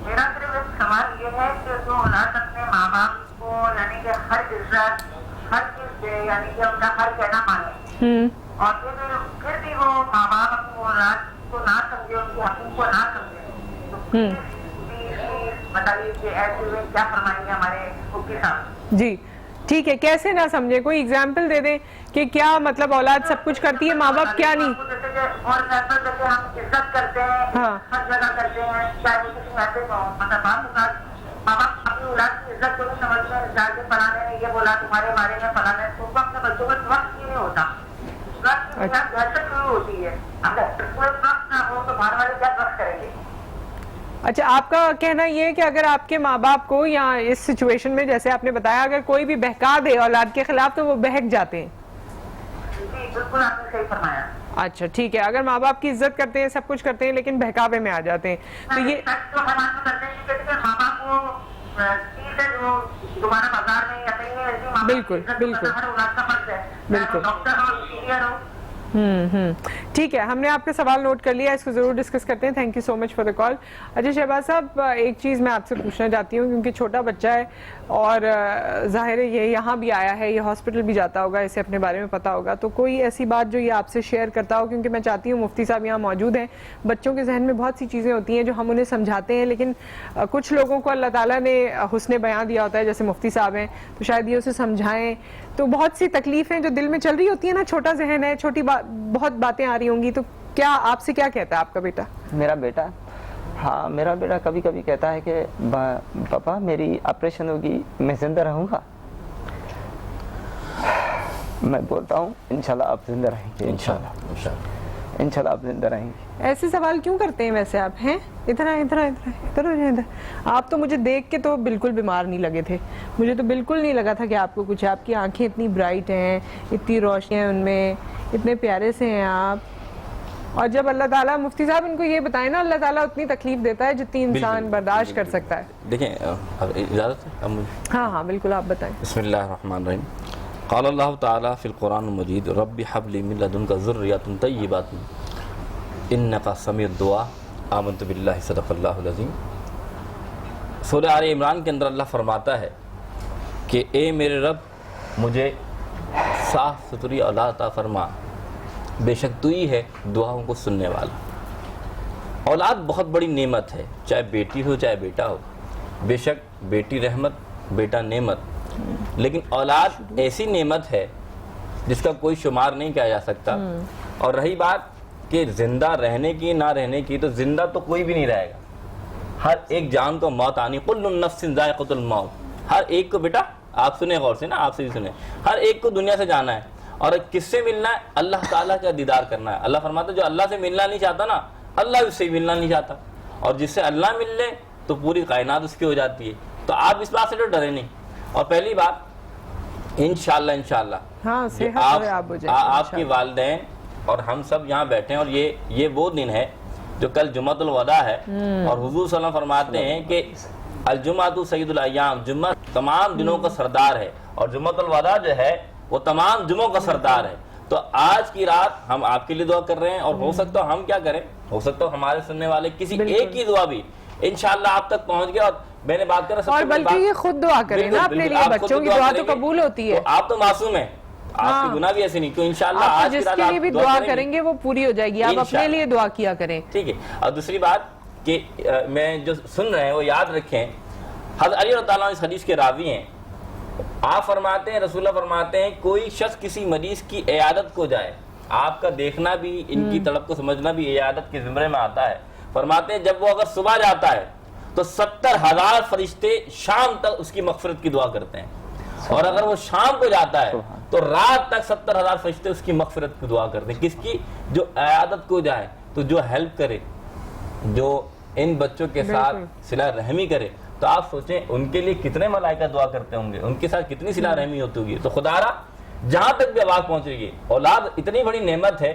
میرا صرف ایک سوال یہ ہے کہ جو اولاد اپنے ماں باپ کو یعنی کہ ہر عزت ہر چیز دے, یعنی کہ ان کا ہر کہنا مانے, اور پھر بھی وہ ماں باپ اپنی اولاد کو نہ سمجھے, ان کے حقوق کو نہ سمجھے, تو بتائیے کہ ایسے میں کیا فرمائیں گے ہمارے مفتی صاحب؟ جی ٹھیک ہے, کیسے نہ سمجھے, کوئی ایگزامپل دے دیں کہ کیا مطلب اولاد سب کچھ کرتی ہے, ماں باپ کیا نہیں. اور جیسے ہم عزت کرتے ہیں ہر جگہ کرتے ہیں, چاہے وہ کسی میسج ہو, مطلب ماں باپ اپنی اولاد کی عزت کو نہیں سمجھتے ہیں. جا کے فلانے نے یہ بولا تمہارے بارے میں, فلانے تو اپنے بچوں کو وقت کیوں نہیں ہوتا, وقت کی بحث کیوں ہوتی ہے. اگر کوئی وقت نہ ہو تو باہر والے کیا وقت کریں گے. اچھا آپ کا کہنا یہ ہے کہ اگر آپ کے ماں باپ کو یا اس سچویشن میں جیسے آپ نے بتایا اگر کوئی بھی بہکا دے اولاد کے خلاف تو وہ بہک جاتے ہیں. جی بالکل آپ نے صحیح فرمایا. اچھا ٹھیک ہے, اگر ماں باپ کی عزت کرتے ہیں سب کچھ کرتے ہیں لیکن بہکاوے میں آ جاتے ہیں تو یہ سچ تو ہم آپ کو کرتے ہیں کہ ماں باپ کو چیز ہے جو دوبارہ بازار میں یا کہیں ایسی ماں باپ بالکل بالکل ہر اولاد کا فرض ہے, بالکل. ڈاکٹر ہو انجینئر ہو. ٹھیک ہے, ہم نے آپ کا سوال نوٹ کر لیا, اس کو ضرور ڈسکس کرتے ہیں. Thank you so much for the call. اچھا شہباز صاحب, ایک چیز میں آپ سے پوچھنا چاہتی ہوں کیونکہ چھوٹا بچہ ہے اور ظاہر ہے یہ یہاں بھی آیا ہے, یہ ہاسپٹل بھی جاتا ہوگا, اسے اپنے بارے میں پتا ہوگا, تو کوئی ایسی بات جو یہ آپ سے شیئر کرتا ہو, کیونکہ میں چاہتی ہوں مفتی صاحب یہاں موجود ہیں, بچوں کے ذہن میں بہت سی چیزیں ہوتی ہیں جو ہم انہیں سمجھاتے ہیں لیکن کچھ لوگوں کو اللہ تعالیٰ نے حسن بیان دیا ہوتا ہے, جیسے مفتی صاحب ہیں, تو شاید یہ اسے سمجھائیں. تو بہت سی تکلیفیں جو دل میں چل رہی ہوتی ہیں نا, چھوٹا ذہن ہے, چھوٹی بہت باتیں آ رہی ہوں گی, تو کیا آپ سے کیا کہتا ہے آپ کا بیٹا؟ میرا بیٹا, ہاں میرا بیٹا کبھی کبھی کہتا ہے کہ پاپا میری آپریشن ہوگی, میں زندہ رہوں گا. میں بولتا ہوں انشاءاللہ آپ زندہ رہیں گے, انشاءاللہ آپ زندہ رہیں گے. ایسے سوال کیوں کرتے ہیں ویسے آپ ہیں؟ ادھر آپ تو مجھے دیکھ کے تو بالکل بیمار نہیں لگے تھے, مجھے تو بالکل نہیں لگا تھا کہ آپ کو کچھ ہے. آپ کی آنکھیں اتنی برائٹ ہیں, اتنی روشنی ہیں ان میں, اتنے پیارے سے ہیں آپ. اور جب اللہ تعالیٰ, مفتی صاحب ان کو یہ بتائیں نا, اللہ تعالیٰ اتنی تکلیف دیتا ہے جتنی انسان برداشت کر سکتا ہے. دیکھیں اجازت ہے؟ ہاں بالکل, آپ بتائیں. بسم اللہ الرحمن الرحیم. قال اللہ تعالیٰ فی القرآن المجید رب حب لی من لدنک ذریۃ طیبۃ انک سمیع الدعاء آمنت باللہ صدق اللہ العظیم. سورہ آل عمران کے اندر اللہ فرماتا ہے کہ اے میرے رب مجھے صاف ستھری اولاد عطا فرما, بے شک تو ہی ہے دعاؤں کو سننے والا. اولاد بہت بڑی نعمت ہے, چاہے بیٹی ہو چاہے بیٹا ہو. بے شک بیٹی رحمت, بیٹا نعمت, لیکن اولاد ایسی نعمت ہے جس کا کوئی شمار نہیں کیا جا سکتا. اور رہی بات کہ زندہ رہنے کی نہ رہنے کی, تو زندہ تو کوئی بھی نہیں رہے گا, ہر ایک جان کو موت آنی, کل نفس ذائقۃ الموت. ہر ایک کو, بیٹا آپ سنیں غور سے نا, آپ سے بھی سنیں, ہر ایک کو دنیا سے جانا ہے. اور کس سے ملنا ہے؟ اللہ تعالیٰ کا دیدار کرنا ہے. اللہ فرماتا ہے جو اللہ سے ملنا نہیں چاہتا نا, اللہ اس سے ملنا نہیں چاہتا, اور جس سے اللہ مل لے تو پوری کائنات اس کی ہو جاتی ہے. تو آپ اس بات سے تو ڈرے نہیں. اور پہلی بات انشاءاللہ آپ کے والدین اور ہم سب یہاں بیٹھے ہیں, اور یہ وہ دن ہے جو کل جمعۃ الوداع ہے, اور حضور صلی اللہ علیہ وسلم فرماتے ہیں کہ الجمعۃ سید الایام, جمعہ تمام دنوں کا سردار ہے, اور جمعۃ الوداع جو ہے وہ تمام جمعوں کا سردار ہے. تو آج کی رات ہم آپ کے لیے دعا کر رہے ہیں, اور ہو سکتا ہم کیا کریں, ہو سکتا ہمارے سننے والے کسی ایک کی دعا بھی انشاءاللہ آپ تک پہنچ گیا. اور میں نے بات کر رہا, اور بلکہ یہ خود دعا کریں نا اپنے لیے, بچوں کی دعا تو قبول ہوتی ہے. آپ تو معصوم ہیں, آپ کی گناہ بھی ایسے نہیں, تو انشاءاللہ آپ آج جس کے لیے بھی دعا کریں گے وہ پوری ہو جائے گی. آپ اپنے لیے دعا کیا کریں, ٹھیک ہے. اور دوسری بات کہ میں جو سن رہے ہیں وہ یاد رکھیں, حضرت علی رضی اللہ عنہ اس حدیث کے راوی ہیں. آپ فرماتے ہیں, رسول اللہ فرماتے ہیں, کوئی شخص کسی مریض کی عیادت کو جائے, آپ کا دیکھنا بھی, ان کی طلب کو سمجھنا بھی عیادت کے زمرے میں آتا ہے. فرماتے ہیں جب وہ اگر صبح جاتا ہے تو 70,000 فرشتے شام تک اس کی مغفرت کی دعا کرتے ہیں, اور اگر وہ شام کو جاتا ہے تو رات تک 70,000 فرشتے اس کی مغفرت کی دعا کرتے ہیں. کس کی؟ جو عیادت کو جائے, تو جو ہیلپ کرے, جو ان بچوں کے ساتھ صلہ رحمی کرے. تو آپ سوچیں ان کے لیے کتنے ملائکہ دعا کرتے ہوں گے, ان کے ساتھ کتنی صلہ رحمی ہوتی ہوگی. تو خدا را جہاں تک بھی آواز پہنچے گی, اولاد اتنی بڑی نعمت ہے.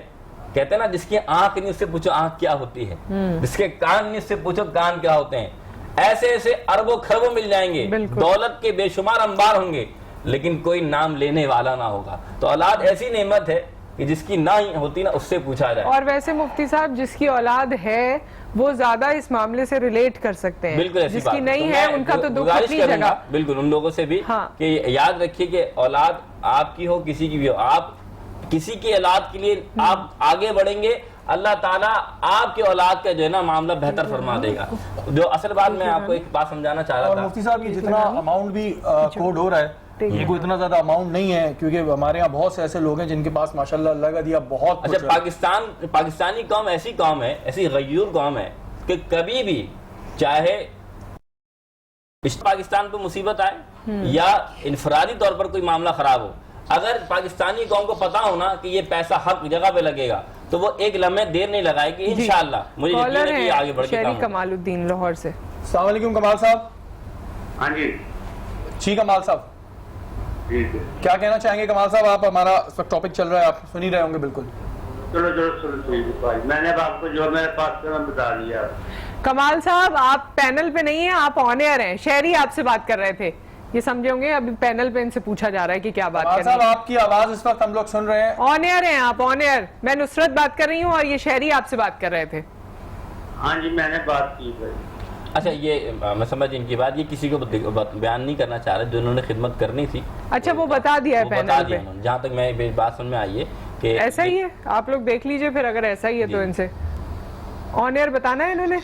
کہتے ہیں نا جس کی آنکھ نہیں اس سے پوچھو آنکھ کیا ہوتی ہے, جس کے کان نہیں اس سے پوچھو کان کیا ہوتے ہیں. ایسے ایسے اربوں خربوں مل جائیں گے, دولت کے بے شمار انبار ہوں گے, لیکن کوئی نام لینے والا نہ ہوگا. تو اولاد ایسی نعمت ہے کہ جس کی نہ ہی ہوتی نا اس سے پوچھا جائے. اور ویسے مفتی صاحب جس کی اولاد ہے وہ زیادہ اس معاملے سے ریلیٹ کر سکتے ہیں, بالکل جس کی نہیں ہے ان کا تو دکھ اپنی جگہ. بالکل ان لوگوں سے بھی کہ یاد رکھیے کہ اولاد آپ کی ہو کسی کی بھی ہو, آپ کسی کی اولاد کے لیے آپ آگے بڑھیں گے, اللہ تعالیٰ آپ کے اولاد کا جو ہے نا معاملہ بہتر فرما دے گا. جو اصل بات میں آپ کو ایک بات سمجھانا چاہ رہا تھا, مفتی صاحب یہ جتنا اماؤنٹ بھی کوڈ ہو رہا ہے یہ کوئی اتنا زیادہ اماؤنٹ نہیں ہے, کیونکہ ہمارے یہاں بہت سے ایسے لوگ ہیں جن کے پاس ماشاءاللہ اللہ کا دیا بہت. اچھا پاکستانی قوم ایسی قوم ہے, ایسی غیور قوم ہے کہ کبھی بھی چاہے پاکستان پہ مصیبت آئے یا انفرادی طور پر کوئی معاملہ خراب ہو, اگر پاکستانی قوم کو پتا ہونا کہ یہ پیسہ حق جگہ پہ لگے گا تو وہ ایک لمحے دیر نہیں لگائے گی انشاءاللہ. مجھے یقین ہے کہ آگے بڑھ کے شہری کام کمال الدین لاہور سے. السلام علیکم کمال صاحب. ہاں جی جی کمال صاحب ٹھیک ہے. کیا کہنا چاہیں گے کمال صاحب؟ آپ ہمارا اس وقت ٹاپک چل رہا ہے, آپ سن ہی رہے ہوں گے. بالکل چلو میں نے آپ کو جو میرے پاس تھا بتا دیا. کمال صاحب آپ پینل پہ نہیں ہیں, آپ آن ایئر ہیں. شہری آپ سے بات کر رہے تھے, یہ سمجھے ہوں گے. ابھی پینل پہ ان سے پوچھا جا رہا ہے کہ کیا بات کر رہے ہیں. آپ کی آواز اس وقت ہم لوگ سن رہے ہیں. آن ایئر ہیں آپ, آن ایئر. میں نصرت بات کر رہی ہوں اور یہ شہری آپ سے بات کر رہے تھے. ہاں جی میں نے بات کی بھائی. اچھا یہ میں سمجھ ان کی بات, یہ کسی کو بیان نہیں کرنا چاہ رہے جو انہوں نے خدمت کرنی تھی. اچھا وہ بتا دیا ہے پینل پہ, جہاں تک میں بات سن میں آئی ہے کہ ایسا ہی ہے. آپ لوگ دیکھ لیجئے پھر, اگر ایسا ہی ہے تو ان سے آن ایئر بتانا ہے انہوں نے.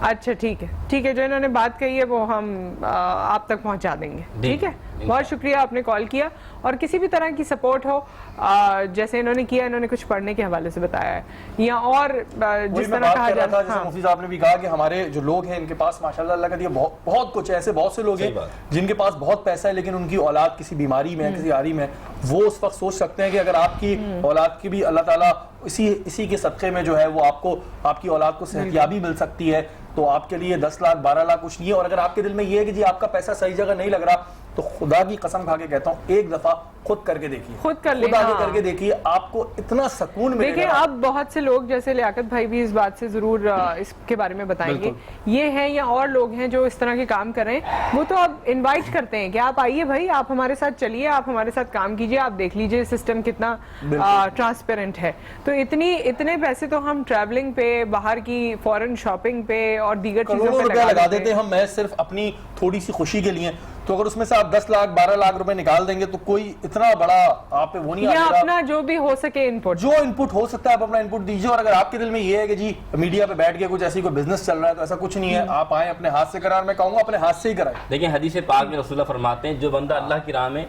اچھا ٹھیک ہے, ٹھیک ہے, جو انہوں نے بات کہی ہے وہ ہم آپ تک پہنچا دیں گے. ٹھیک ہے, بہت شکریہ آپ نے کال کیا. اور کسی بھی طرح کی سپورٹ ہو, جیسے انہوں نے کیا, انہوں نے کچھ پڑھنے کے حوالے سے بتایا ہے, یا اور جس طرح کہا جاتا ہے, جیسے مفتی صاحب نے بھی کہا کہ ہمارے جو لوگ ہیں ان کے پاس ماشاءاللہ اللہ کا دیا بہت کچھ ہے. ایسے بہت سے لوگ ہیں جن کے پاس بہت پیسہ ہے لیکن ان کی اولاد کسی بیماری میں, کسی بیماری میں, وہ اس وقت سوچ سکتے ہیں کہ اگر آپ کی اولاد کی بھی اللہ تعالیٰ اسی کے صدقے میں جو ہے وہ آپ کی اولاد کو صحتیابی مل سکتی ہے, تو آپ کے لیے 10 لاکھ 12 لاکھ کچھ نہیں ہے. اور اگر آپ کے دل میں یہ ہے کہ جی آپ کا پیسہ صحیح جگہ نہیں لگ رہا, تو خدا کی قسم کھا کے کہتا ہوں ایک دفعہ خود کر کے دیکھیے, خود کر کے دیکھیے, آپ کو اتنا سکون ملے گا. دیکھیں اب بہت سے لوگ جیسے لیاقت بھائی بھی اس بات سے ضرور اس کے بارے میں بتائیں گے, یہ ہیں یا اور لوگ ہیں جو اس طرح کے کام کر رہے ہیں, وہ تو اب انوائٹ کرتے ہیں کہ آپ آئیے بھائی, آپ ہمارے ساتھ چلیے, آپ ہمارے ساتھ کام کیجئے, آپ دیکھ لیجئے سسٹم کتنا ٹرانسپیرنٹ ہے. تو اتنے پیسے تو ہم ٹریولنگ پہ, باہر کی فورن شاپنگ پہ اور دیگر چیزوں پہ لگا دیتے ہیں ہم, میں صرف اپنی تھوڑی سی خوشی کے لیے. تو اگر اس میں سے آپ 10 لاکھ 12 لاکھ روپے نکال دیں گے تو کوئی اتنا بڑا آپ پہ وہ نہیں آئے گا. اپنا جو بھی ہو سکے انپٹ, جو انپٹ ہو سکتا ہے آپ اپنا انپٹ دیجیے. اور اگر آپ کے دل میں یہ ہے کہ جی میڈیا پہ بیٹھ کے کچھ ایسی کوئی بزنس چل رہا ہے, تو ایسا کچھ نہیں ہے. آپ آئیں اپنے ہاتھ سے کرائیں, میں کہوں گا اپنے ہاتھ سے ہی کرائیں. دیکھیں حدیث پاک میں رسول اللہ فرماتے ہیں جو بندہ اللہ کی راہ میں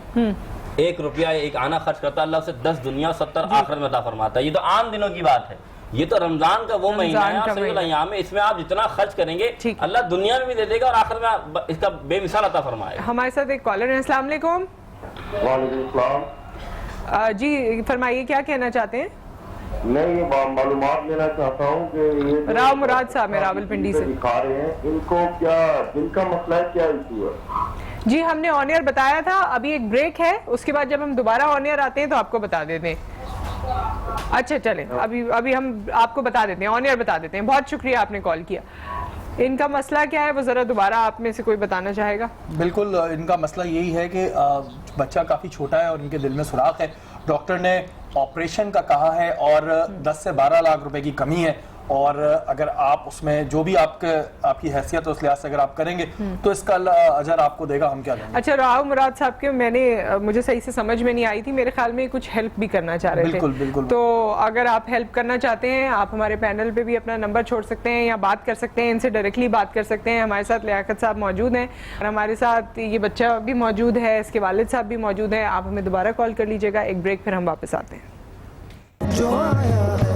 1 روپیہ 1 آنا خرچ کرتا ہے, اللہ اسے 10 دنیا 70 آخرت میں عطا فرماتا ہے. یہ تو عام دنوں کی بات ہے, یہ تو رمضان کا وہ مہینہ ہے, سید الایام ہے, اس میں آپ جتنا خرچ کریں گے اللہ دنیا میں بھی دے دے گا اور آخر میں اس کا بے مثال عطا فرمائے. ہمارے ساتھ ایک کالر ہے. السلام علیکم. وعلیکم السلام. جی فرمائیے, کیا کہنا چاہتے ہیں؟ میں یہ معلومات لینا چاہتا ہوں کہ راو مراد صاحب ہیں راول پنڈی سے, دکھا رہے ہیں, ان کو کیا جن کا مسئلہ ہے, کیا ایشو ہے؟ جی ہم نے آن ایئر بتایا تھا, ابھی ایک بریک ہے, اس کے بعد جب ہم دوبارہ آن ایئر آتے ہیں تو آپ کو بتا دیتے ہیں. اچھا چلیں, ابھی ہم آپ کو بتا دیتے ہیں, آن ایئر بتا دیتے ہیں. بہت شکریہ آپ نے کال کیا. ان کا مسئلہ کیا ہے وہ ذرا دوبارہ آپ میں سے کوئی بتانا چاہے گا؟ بالکل, ان کا مسئلہ یہی ہے کہ بچہ کافی چھوٹا ہے اور ان کے دل میں سوراخ ہے. ڈاکٹر نے آپریشن کا کہا ہے اور 10 سے 12 لاکھ روپے کی کمی ہے, اور اگر آپ اس میں جو بھی آپ کی حیثیت ہے اس لحاظ سے اگر آپ کریں گے تو اس کا اجر آپ کو دے گا, ہم کیا دیں گے. اچھا راو مراد صاحب کے مجھے صحیح سے سمجھ میں نہیں آئی تھی, میرے خیال میں کچھ ہیلپ بھی کرنا چاہ رہے تھے. بالکل. تو اگر آپ ہیلپ کرنا چاہتے ہیں, آپ ہمارے پینل پہ بھی اپنا نمبر چھوڑ سکتے ہیں یا بات کر سکتے ہیں, ان سے ڈائریکٹلی بات کر سکتے ہیں. ہمارے ساتھ لیاقت صاحب موجود ہیں اور ہمارے ساتھ یہ بچہ بھی موجود ہے, اس کے والد صاحب بھی موجود ہیں. آپ ہمیں دوبارہ کال کر لیجیے گا. ایک بریک, پھر ہم واپس آتے ہیں. جو آیا ہے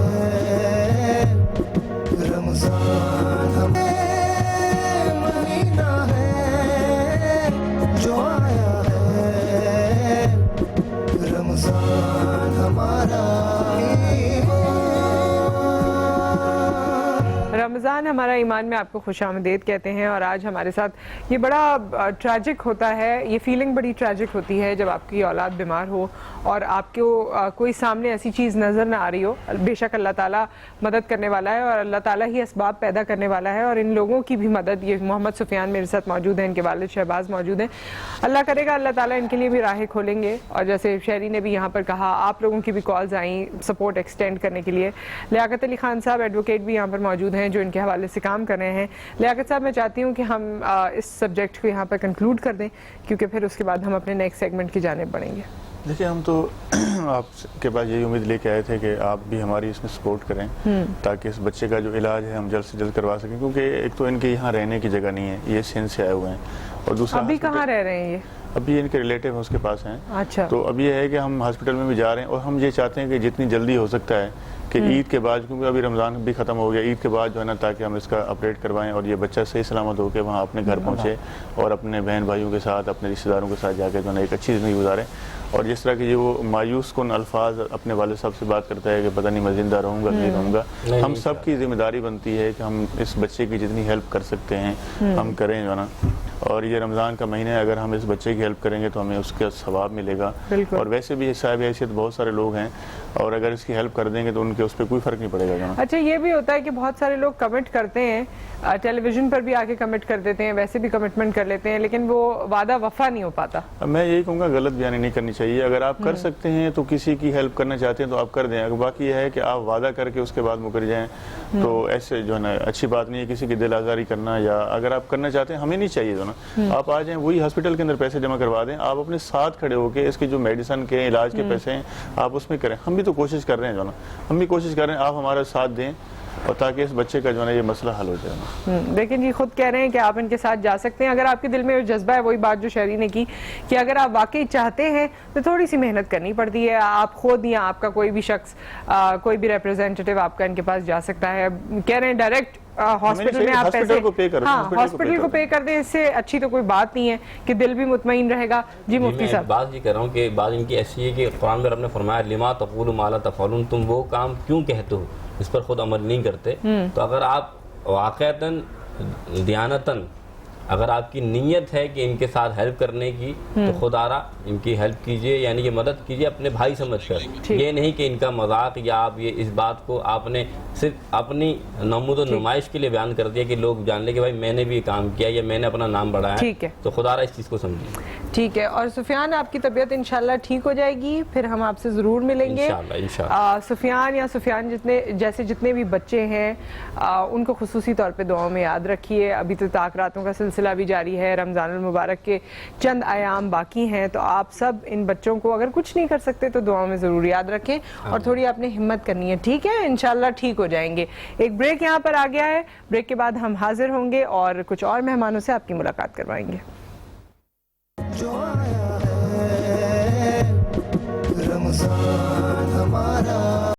رمضان مہینہ ہے, جو آیا ہے رمضان ہمارا رمضان ہمارا ایمان میں آپ کو خوش آمدید کہتے ہیں. اور آج ہمارے ساتھ یہ بڑا ٹریجک ہوتا ہے, یہ فیلنگ بڑی ٹریجک ہوتی ہے جب آپ کی اولاد بیمار ہو اور آپ کو کوئی سامنے ایسی چیز نظر نہ آ رہی ہو. بے شک اللہ تعالیٰ مدد کرنے والا ہے اور اللہ تعالیٰ ہی اسباب پیدا کرنے والا ہے, اور ان لوگوں کی بھی مدد, یہ محمد سفیان میرے ساتھ موجود ہیں, ان کے والد شہباز موجود ہیں. اللہ کرے گا اللہ تعالیٰ ان کے لیے بھی راہیں کھولیں گے. اور جیسے شہری نے بھی یہاں پر کہا, آپ لوگوں کی بھی کالز آئیں سپورٹ ایکسٹینڈ کرنے کے لیے. لیاقت علی خان صاحب ایڈوکیٹ بھی یہاں پر موجود ہیں جو ان کے حوالے سے کام کر رہے ہیں. لیاقت صاحب میں چاہتی ہوں کہ ہم اس سبجیکٹ کو یہاں پر کنکلوڈ کر دیں, کیونکہ پھر اس کے بعد ہم اپنے نیکسٹ سیگمنٹ کی جانب بڑھیں گے. دیکھیں ہم تو آپ کے پاس یہی امید لے کے آئے تھے کہ آپ بھی ہماری اس میں سپورٹ کریں تاکہ اس بچے کا جو علاج ہے ہم جلد سے جلد کروا سکیں, کیونکہ ایک تو ان کے یہاں رہنے کی جگہ نہیں ہے, یہ سندھ سے آئے ہوئے ہیں, اور دوسرا ابھی کہاں رہ رہے ہیں؟ یہ ابھی ان کے ریلیٹیو اس کے پاس ہیں. اچھا, تو اب یہ ہے کہ ہم ہاسپٹل میں بھی جا رہے ہیں, اور ہم یہ چاہتے ہیں کہ جتنی جلدی ہو سکتا ہے کہ عید کے بعد, کیونکہ ابھی رمضان بھی ختم ہو گیا, عید کے بعد جو ہے نا تاکہ ہم اس کا اپڈیٹ کروائیں اور یہ بچہ صحیح سلامت ہو کے وہاں اپنے گھر پہنچے اور اپنے بہن بھائیوں کے ساتھ, اپنے رشتہ داروں کے ساتھ جا کے جو ہے نا ایک اچھی زندگی گزاریں. اور جس طرح کہ یہ وہ مایوس کن الفاظ اپنے والد صاحب سے بات کرتا ہے کہ پتہ نہیں میں زندہ رہوں گا نہیں رہوں گا، ہم سب کی ذمہ داری بنتی ہے کہ ہم اس بچے کی جتنی ہیلپ کر سکتے ہیں ہم کریں جو نا. اور یہ رمضان کا مہینہ ہے، اگر ہم اس بچے کی ہیلپ کریں گے تو ہمیں اس کا ثواب ملے گا. اور ویسے بھی صاحب حیثیت بہت سارے لوگ ہیں، اور اگر اس کی ہیلپ کر دیں گے تو ان کے اس پہ کوئی فرق نہیں پڑے گا. اچھا یہ بھی ہوتا ہے کہ بہت سارے لوگ کمنٹ کرتے ہیں، ٹیلی ویژن پر بھی آ کے کمنٹ کر دیتے ہیں، ویسے بھی کمٹمنٹ کر لیتے ہیں، لیکن وہ وعدہ وفا نہیں ہو پاتا. میں یہی کہوں گا غلط بیانی نہیں کرنی چاہیے. اگر آپ کر سکتے ہیں تو کسی کی ہیلپ کرنا چاہتے ہیں تو آپ کر دیں. اگر باقی یہ ہے کہ آپ وعدہ کر کے اس کے بعد مکر جائیں تو ایسے جو ہے نا اچھی بات نہیں ہے کسی کی دل آزاری کرنا. یا اگر آپ کرنا چاہتے ہیں ہمیں نہیں چاہیے جو نا آپ آ جائیں، وہی ہاسپٹل کے اندر پیسے جمع کروا دیں، آپ اپنے ساتھ کھڑے ہو کے اس کی جو میڈیسن کے علاج کے پیسے ہیں آپ اس میں کریں. ہم بھی تو کوشش کر رہے ہیں جو نا، ہم بھی کوشش کر رہے ہیں، آپ ہمارا ساتھ دیں اور تاکہ اس بچے کا جو ہے نا یہ مسئلہ حل ہو جائے. لیکن یہ خود کہہ رہے ہیں کہ آپ ان کے ساتھ جا سکتے ہیں اگر آپ کے دل میں جذبہ ہے. وہی بات جو شہری نے کی کہ اگر آپ واقعی چاہتے ہیں تو تھوڑی سی محنت کرنی پڑتی ہے. آپ خود یا آپ کا کوئی بھی شخص، کوئی بھی ریپرزینٹیٹیو آپ کا ان کے پاس جا سکتا ہے. کہہ رہے ہیں ڈائریکٹ ہاسپٹل میں آپ پیسے ہاسپٹل کو پے کر دیں، اس سے اچھی تو کوئی بات نہیں ہے کہ دل بھی مطمئن رہے گا. جی مفتی صاحب، بات یہ کہہ رہا ہوں کہ بات ان کی ایسی ہے کہ قرآن میں رب نے فرمایا لما تقول ما لا تفعلون، تم وہ کام کیوں کہتے ہو اس پر خود عمل نہیں کرتے. تو اگر آپ واقعتاً دیانتاً اگر آپ کی نیت ہے کہ ان کے ساتھ ہیلپ کرنے کی تو خدا را ان کی ہیلپ کیجئے، یعنی کہ مدد کیجئے اپنے بھائی سمجھ کر. یہ نہیں کہ ان کا مذاق یا آپ یہ اس بات کو آپ نے صرف اپنی نمود و نمائش کے لیے بیان کر دیا کہ لوگ جان لے کہ بھائی میں نے بھی یہ کام کیا یا میں نے اپنا نام بڑھایا. تو خدا را اس چیز کو سمجھیے. ٹھیک ہے. اور سفیان، آپ کی طبیعت انشاءاللہ ٹھیک ہو جائے گی، پھر ہم آپ سے ضرور ملیں گے. سفیان یا سفیان جیسے جتنے بھی بچے ہیں ان کو خصوصی طور پہ دعاؤں میں یاد رکھیے. ابھی تو تاکراتوں کا سلسلہ بھی جاری ہے، رمضان المبارک کے چند ایام باقی ہیں، تو آپ سب ان بچوں کو اگر کچھ نہیں کر سکتے تو دعاؤں میں ضرور یاد رکھیں اور تھوڑی آپ نے ہمت کرنی ہے. ٹھیک ہے، انشاءاللہ ٹھیک ہو جائیں گے. ایک بریک یہاں پر آ گیا ہے، بریک کے بعد ہم حاضر ہوں گے اور کچھ اور مہمانوں سے آپ کی ملاقات کروائیں گے. جو آیا ہے رمضان ہمارا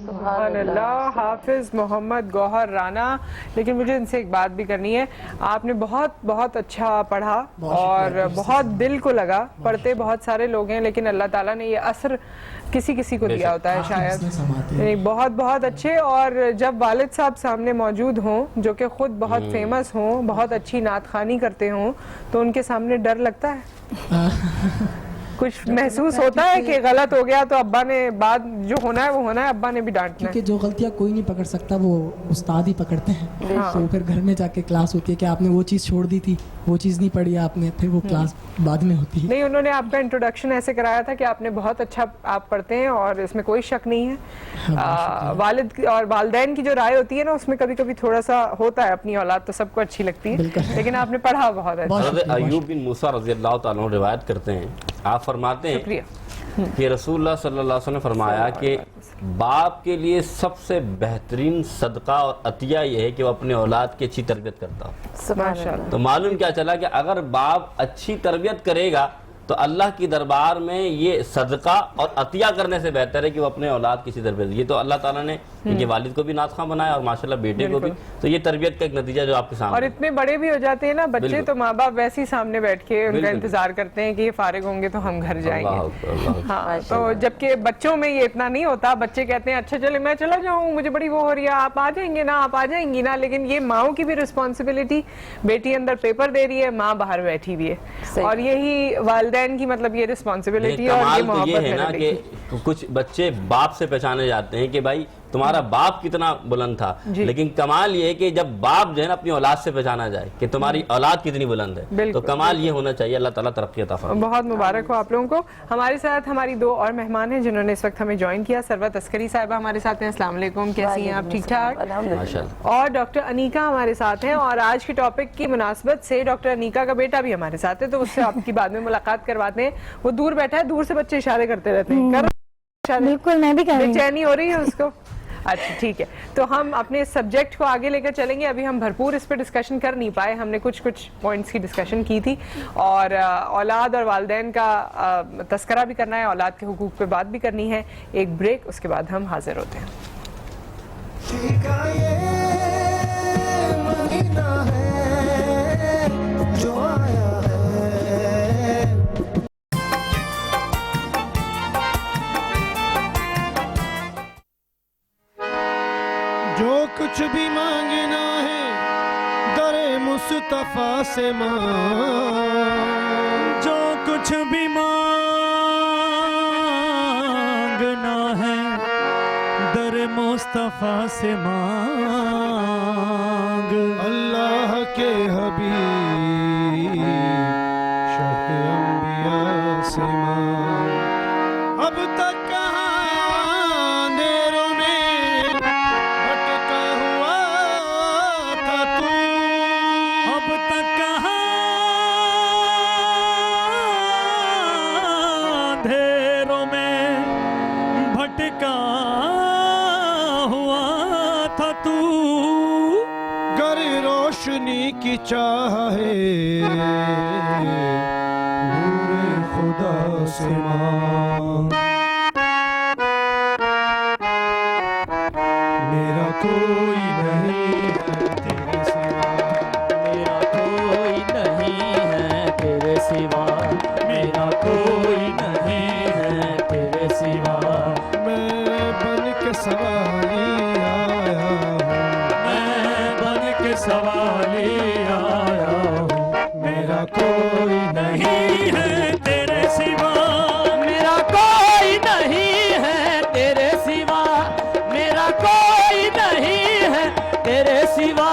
سبحان اللہ. حافظ محمد گوہر رانا. لیکن مجھے ان سے ایک بات بھی کرنی ہے, آپ نے بہت بہت اچھا پڑھا اور بہت دل کو لگا. پڑھتے بہت سارے لوگ ہیں لیکن اللہ تعالیٰ نے یہ اثر کسی کسی کو دیا ہوتا ہے شاید. بہت بہت اچھے. اور جب والد صاحب سامنے موجود ہوں جو کہ خود بہت فیمس ہوں, بہت اچھی نعت خوانی کرتے ہوں, تو ان کے سامنے ڈر لگتا ہے, کچھ محسوس ہوتا ہے کہ غلط ہو گیا تو ابا نے بات جو ہونا ہے وہ ہونا ہے, ابا نے بھی ڈانٹنا ہے. کیونکہ جو غلطیاں کوئی نہیں پکڑ سکتا وہ استاد ہی پکڑتے ہیں. تو پھر گھر میں جا کے کلاس ہوتی ہے کہ آپ نے وہ چیز چھوڑ دی تھی, وہ چیز نہیں پڑھی آپ نے, پھر وہ کلاس بعد میں ہوتی ہے. نہیں, انہوں نے آپ کا انٹروڈکشن ایسے کرایا تھا کہ آپ نے بہت اچھا آپ پڑھتے ہیں اور اس میں کوئی شک نہیں ہے. والد اور والدین کی جو رائے ہوتی ہے نا, اس میں کبھی کبھی تھوڑا سا ہوتا ہے, اپنی اولاد تو سب کو اچھی لگتی ہے لیکن آپ نے پڑھا بہت اچھا. حضرت ایوب بن موسیٰ رضی اللہ تعالیٰ عنہ روایت کرتے ہیں, آپ فرماتے ہیں کہ رسول اللہ صلی اللہ علیہ وسلم نے فرمایا کہ باپ کے لیے سب سے بہترین صدقہ اور عطیہ یہ ہے کہ وہ اپنے اولاد کی اچھی تربیت کرتا ہو. تو معلوم کیا چلا کہ اگر باپ اچھی تربیت کرے گا تو اللہ کی دربار میں یہ صدقہ اور عطیہ کرنے سے بہتر ہے کہ وہ اپنے اولاد کی اچھی تربیت. یہ تو اللہ تعالیٰ نے ان کے والد کو بھی نعت خواں بنایا اور ماشاءاللہ بیٹے کو بھی, تو یہ تربیت کا ایک نتیجہ جو آپ کے سامنے. اور اتنے بڑے بھی ہو جاتے ہیں نا بچے تو ماں باپ ویسے ہی سامنے بیٹھ کے ان کا انتظار کرتے ہیں کہ یہ فارغ ہوں گے تو ہم گھر جائیں گے. ہاں, تو جبکہ بچوں میں یہ اتنا نہیں ہوتا. بچے کہتے ہیں اچھا چلے میں چلا جاؤں, مجھے بڑی وہ ہو رہی ہے, آپ آ جائیں گے نا, آپ آ جائیں گی نا. لیکن یہ ماؤں کی بھی رسپانسبلٹی, بیٹی اندر پیپر دے رہی ہے, ماں باہر بیٹھی ہوئی ہے, اور یہی والدین کی مطلب یہ رسپانسبلٹی. اور یہ ہے نا کہ کچھ بچے باپ سے پہچانے جاتے ہیں کہ بھائی تمہارا باپ کتنا بلند تھا, لیکن کمال یہ ہے کہ جب باپ جو ہے نا اپنی اولاد سے پہچانا جائے کہ تمہاری اولاد کتنی بلند ہے, تو کمال یہ ہونا چاہیے. اللہ تعالیٰ ترقی عطا فرمائے. بہت مبارک ہو آپ لوگوں کو. ہمارے ساتھ ہماری دو اور مہمان ہیں جنہوں نے اس وقت ہمیں جوائن کیا. سروت عسکری صاحبہ ہمارے ساتھ ہیں, السلام علیکم, کیسی ہیں آپ؟ ٹھیک ٹھاک, اور ڈاکٹر انیکا ہمارے ساتھ ہیں. اور آج کے ٹاپک کی مناسبت سے ڈاکٹر انیکا کا بیٹا بھی ہمارے ساتھ ہے, تو اس سے آپ کی بعد میں ملاقات کرواتے ہیں. وہ دور بیٹھا ہے, دور سے بچے اشارے کرتے رہتے ہیں. بالکل, میں بھی بے چینی ہو رہی ہے اس کو. اچھا ٹھیک ہے, تو ہم اپنے سبجیکٹ کو آگے لے کر چلیں گے. ابھی ہم بھرپور اس پہ ڈسکشن کر نہیں پائے, ہم نے کچھ پوائنٹس کی ڈسکشن کی تھی, اور اولاد اور والدین کا تذکرہ بھی کرنا ہے, اولاد کے حقوق پہ بات بھی کرنی ہے. ایک بریک, اس کے بعد ہم حاضر ہوتے ہیں. جو کچھ بھی مانگنا ہے در مصطفیٰ سے مانگ, جو کچھ بھی مانگنا ہے در مصطفیٰ سے مانگ. اللہ کے حبیب شاہ انبیاء سے مانگ. اب تک کی چاہے نور خدا سے مانگ. میرا کوئی نہیں ہے تیرے سوا, میرا کوئی نہیں ہے تیرے سوا, میرا کوئی نہیں ہے تیرے سوا. میں بن کے سوالی آیا ہوں, میں بن کے سوالی آیا ہوں. میرا کوئی نہیں ہے تیرے سوا, میرا کوئی نہیں ہے تیرے سوا, میرا کوئی نہیں ہے تیرے سوا.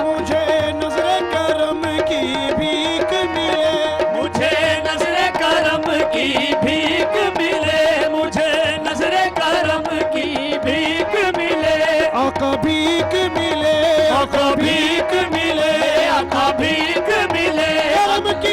مجھے نظر کرم کی بھیک ملے, مجھے نظر کرم کی بھیک ملے, مجھے نظر کرم کی بھیک ملے. آقا بھیک ملے, آقا بھیک ملے, آقا بھیک ملے. کرم کی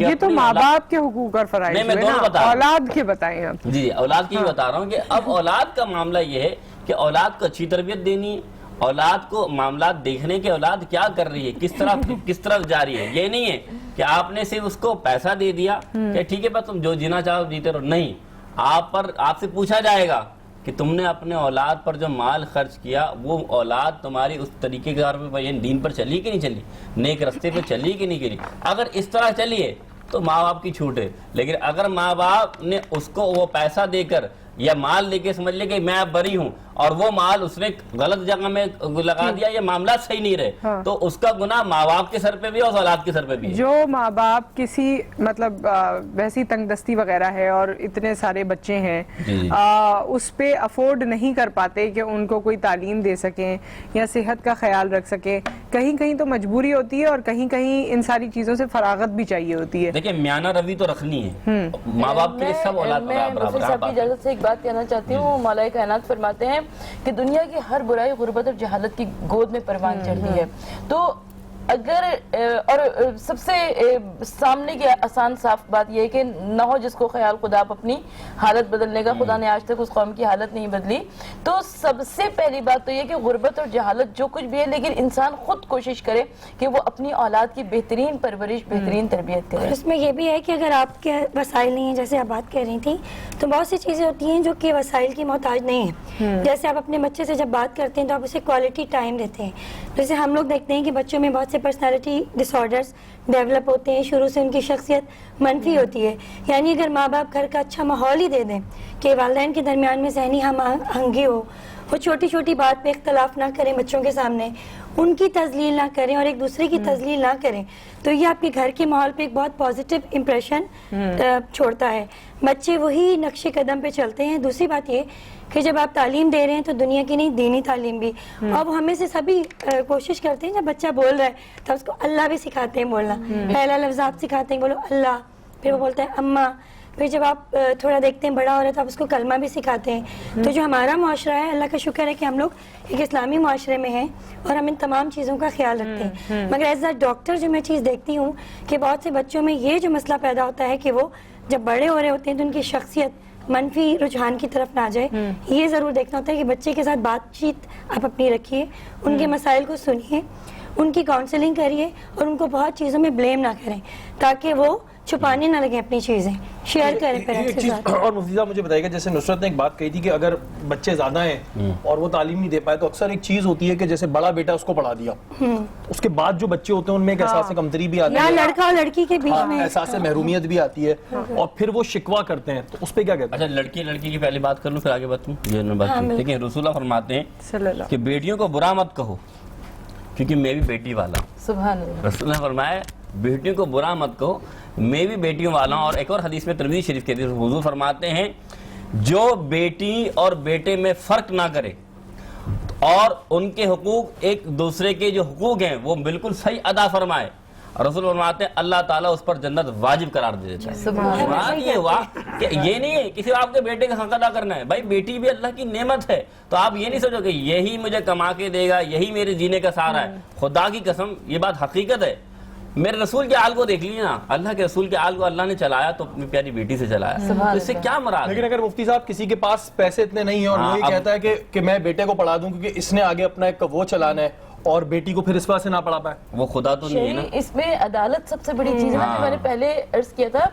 کہ یہ تو اپنی ماں اولاد- باپ کے حقوق اور فرائض نہیں، میں ہوئے دونوں نا، بتا رہا ہوں۔ اولاد کے بتائیں آپ۔ جی جی اولاد کی بھی بتا رہا ہوں کہ اب اولاد کا معاملہ یہ ہے کہ اولاد کو اچھی تربیت دینی ہے، اولاد کو معاملات دیکھنے کے اولاد کیا کر رہی ہے، کس طرف جا رہی ہے. یہ نہیں ہے کہ آپ نے صرف اس کو پیسہ دے دیا کہ ٹھیک ہے بس تم جو جینا چاہو جیتے رہو. نہیں، آپ سے پوچھا جائے گا کہ تم نے اپنے اولاد پر جو مال خرچ کیا وہ اولاد تمہاری اس طریقے کے پہ دین پر چلی کہ نہیں چلی، نیک رستے پہ چلی کہ نہیں چلی. اگر اس طرح چلی ہے تو ماں باپ کی چھوٹ ہے. لیکن اگر ماں باپ نے اس کو وہ پیسہ دے کر یا مال دے کے سمجھ لے کہ میں اب بری ہوں اور وہ مال اس نے غلط جگہ میں لگا دیا، یہ معاملات صحیح نہیں رہے، تو اس کا گناہ ماں باپ کے سر پہ بھی اور اولاد کے سر پہ بھی ہے. جو ماں باپ کسی مطلب ویسی تنگ دستی وغیرہ ہے اور اتنے سارے بچے ہیں اس پہ افورڈ نہیں کر پاتے کہ ان کو کوئی تعلیم دے سکیں یا صحت کا خیال رکھ سکیں، کہیں کہیں تو مجبوری ہوتی ہے اور کہیں کہیں ان ساری چیزوں سے فراغت بھی چاہیے ہوتی ہے. دیکھیں میانہ روی تو رکھنی ہے، ماں باپ کے لیے سب اولاد مفتی صاحب کی اجازت سے ایک بات کہنا چاہتی ہوں. مولا کائنات فرماتے ہیں کہ دنیا کی ہر برائی غربت اور جہالت کی گود میں پروان چڑھتی ہے. تو اگر اور سب سے سامنے کی آسان صاف بات یہ ہے کہ نہ ہو جس کو خیال خدا اپنی حالت بدلنے کا، خدا نے آج تک اس قوم کی حالت نہیں بدلی. تو سب سے پہلی بات تو یہ کہ غربت اور جہالت جو کچھ بھی ہے لیکن انسان خود کوشش کرے کہ وہ اپنی اولاد کی بہترین پرورش، بہترین تربیت کرے. اس میں یہ بھی ہے کہ اگر آپ کے وسائل نہیں ہیں، جیسے آپ بات کہہ رہی تھیں، تو بہت سی چیزیں ہوتی ہیں جو کہ وسائل کی محتاج نہیں ہیں. جیسے آپ اپنے بچے سے جب بات کرتے ہیں تو آپ اسے کوالٹی ٹائم دیتے ہیں. جیسے ہم لوگ دیکھتے ہیں کہ بچوں میں بہت سے پرسنالٹی ڈس آرڈرز ڈیولپ ہوتے ہیں، شروع سے ان کی شخصیت منفی ہوتی ہے. یعنی اگر ماں باپ گھر کا اچھا ماحول ہی دے دیں کہ والدین کے درمیان میں ذہنی ہم آہنگی ہو، وہ چھوٹی چھوٹی بات پہ اختلاف نہ کریں بچوں کے سامنے، ان کی تذلیل نہ کریں اور ایک دوسرے کی تذلیل نہ کریں، تو یہ آپ کے گھر کے ماحول پہ ایک بہت پازیٹیو امپریشن چھوڑتا ہے. بچے وہی نقش قدم پہ چلتے ہیں. دوسری بات یہ کہ جب آپ تعلیم دے رہے ہیں تو دنیا کی نہیں، دینی تعلیم بھی. اب ہمیں سے سبھی کوشش کرتے ہیں جب بچہ بول رہا ہے تو اس کو اللہ بھی سکھاتے ہیں بولنا، پہلا لفظ آپ سکھاتے ہیں بولو اللہ، پھر وہ بولتا ہے اماں، پھر جب آپ تھوڑا دیکھتے ہیں بڑا ہو رہا ہے تو آپ اس کو کلمہ بھی سکھاتے ہیں. تو جو ہمارا معاشرہ ہے، اللہ کا شکر ہے کہ ہم لوگ ایک اسلامی معاشرے میں ہیں اور ہم ان تمام چیزوں کا خیال رکھتے ہیں. مگر ایز اے ڈاکٹر جو میں چیز دیکھتی ہوں کہ بہت سے بچوں میں یہ جو مسئلہ پیدا ہوتا ہے کہ وہ جب بڑے ہو رہے ہوتے ہیں تو ان کی شخصیت منفی رجحان کی طرف نہ جائے. یہ ضرور دیکھنا ہوتا ہے کہ بچے کے ساتھ بات چیت آپ اپنی رکھیے، ان کے مسائل کو سنیے، ان کی کاؤنسلنگ کریے اور ان کو بہت چیزوں میں بلیم نہ کریں تاکہ وہ چھپانے نہ لگیں اپنی چیزیں، شیئر کریں پیرنٹس کے ساتھ. اور مفتی صاحب مجھے بتائیے گا، جیسے نصرت نے ایک بات کہی تھی کہ اگر بچے زیادہ ہیں اور وہ تعلیم نہیں دے پائے تو اکثر ایک چیز ہوتی ہے کہ جیسے بڑا بیٹا اس کو پڑھا دیا، اس کے بعد جو بچے ہوتے ہیں ان میں ایک احساس کمتری بھی آتی ہے، لڑکا اور لڑکی کے بیچ میں احساس محرومیت بھی آتی ہے اور پھر وہ شکوہ کرتے ہیں. تو اس پہ کیا کہتے ہیں؟ اچھا لڑکی کی پہلے بات کر لوں پھر آگے بتاؤں. لیکن رسول اللہ فرماتے ہیں کہ بیٹیوں کو برا مت کہو کیونکہ میں بھی بیٹی والا ہوں. سبحان اللہ. رسول اللہ نے فرمایا بیٹیوں کو برا مت کہو، میں بھی بیٹیوں والا ہوں. اور ایک اور حدیث میں ترمذی شریف کے حدیث حضور فرماتے ہیں جو بیٹی اور بیٹے میں فرق نہ کرے اور ان کے حقوق ایک دوسرے کے جو حقوق ہیں وہ بالکل صحیح ادا فرمائے، رسول فرماتے ہیں اللہ تعالیٰ اس پر جنت واجب قرار دے دیتا ہے. مراد یہ ہوا کہ یہ نہیں ہے کسی آپ کے بیٹے کا حق ادا کرنا ہے، بھائی بیٹی بھی اللہ کی نعمت ہے، تو آپ یہ نہیں سوچو کہ یہی مجھے کما کے دے گا، یہی میرے جینے کا سہارا ہے. خدا کی قسم یہ بات حقیقت ہے. میرے رسول کے آل کو دیکھ لیے نا، اللہ کے رسول کے آل کو اللہ نے چلایا تو اپنی پیاری بیٹی سے چلایا. تو اس سے کیا مراد ہے؟ لیکن اگر مفتی صاحب کسی کے پاس پیسے اتنے نہیں ہیں اور وہ یہ کہتا ہے کہ میں بیٹے کو پڑھا دوں کیونکہ اس نے آگے اپنا ایک وہ چلانا ہے اور بیٹی کو پھر اس واسطے نہ پڑھا پائے، وہ خدا تو نہیں ہے نا. اس میں عدالت سب سے بڑی چیز ہے جو میں نے پہلے عرض کیا تھا.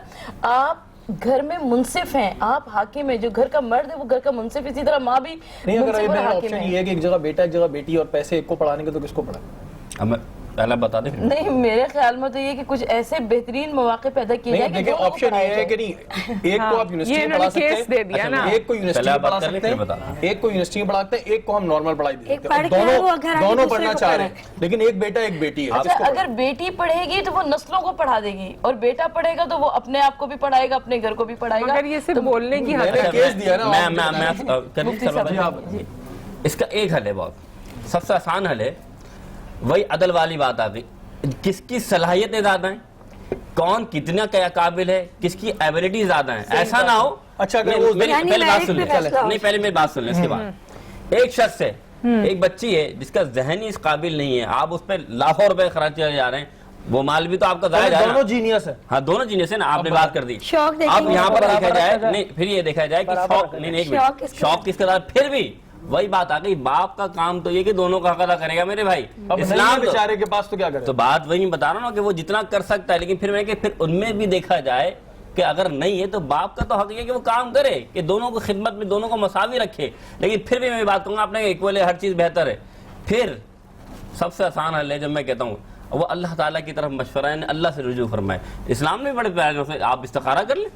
آپ گھر میں منصف ہیں، آپ حاکم ہیں، جو گھر کا مرد ہے وہ گھر کا منصف، اسی طرح ماں بھی منصف اور حاکم ہے. یہ ہے کہ ایک جگہ بیٹا ایک جگہ بیٹی اور پیسے ایک کو پڑھانے کے تو کس کو پڑھائے؟ پہلا بتا دیں. نہیں میرے خیال میں تو یہ کہ کچھ ایسے بہترین مواقع پیدا کیے جائیں کہ آپشن یہ ہے کہ نہیں ایک کو آپ یونیورسٹی میں پڑھا سکتے ہیں، ایک کو یونیورسٹی میں پڑھا سکتے ہیں، ایک کو یونیورسٹی میں پڑھاتے ہیں، ایک کو ہم نارمل پڑھائی دیتے ہیں. دونوں پڑھنا چاہ رہے ہیں لیکن ایک بیٹا ایک بیٹی ہے. اچھا اگر بیٹی پڑھے گی تو وہ نسلوں کو پڑھا دے گی اور بیٹا پڑھے گا تو وہ اپنے آپ کو بھی پڑھائے گا، اپنے گھر کو بھی پڑھائے گا. مگر یہ صرف بولنے کی حد ہے. کیس دیا نا اس کا ایک حل ہے، بہت سب سے آسان حل ہے. وہی عدل والی بات آ گئی، کس کی صلاحیتیں زیادہ ہیں، کون کتنا قابل ہے، کس کی ایبلٹی زیادہ ہیں. ایسا نہ ہو. اچھا پہلے بات سن لیں، نہیں پہلے میری بات سن لیں. اس کے بعد ایک شخص ہے، ایک بچی ہے جس کا ذہنی اس قابل نہیں ہے، آپ اس پہ لاکھوں روپے خرچ کر جا رہے ہیں، وہ مال بھی تو آپ کا ضائع ہے. دونوں جینیس ہے. ہاں دونوں جینیس ہے نا, آپ نے بات کر دی. شوق اب یہاں پر دیکھا جائے نہیں, پھر یہ دیکھا جائے کہ شوق نہیں, شوق کس کے ساتھ, پھر بھی وہی بات آ گئی, باپ کا کام تو یہ کہ دونوں کا حق ادا کرے گا میرے بھائی. اسلام بیچارے کے پاس تو کیا کرے, تو بات وہی میں بتا رہا ہوں کہ وہ جتنا کر سکتا ہے, لیکن پھر میں کہ پھر ان میں بھی دیکھا جائے کہ اگر نہیں ہے تو باپ کا تو حق یہ کہ وہ کام کرے, کہ دونوں کو خدمت میں دونوں کو مساوی رکھے. لیکن پھر بھی میں بات کہوں گا آپ نے ایکول ہے, ہر چیز بہتر ہے. پھر سب سے آسان حل ہے جب میں کہتا ہوں وہ اللہ تعالیٰ کی طرف مشورہ ہے, اللہ سے رجوع فرمائے. اسلام میں بڑے پیارے, آپ استخارہ کر لیں,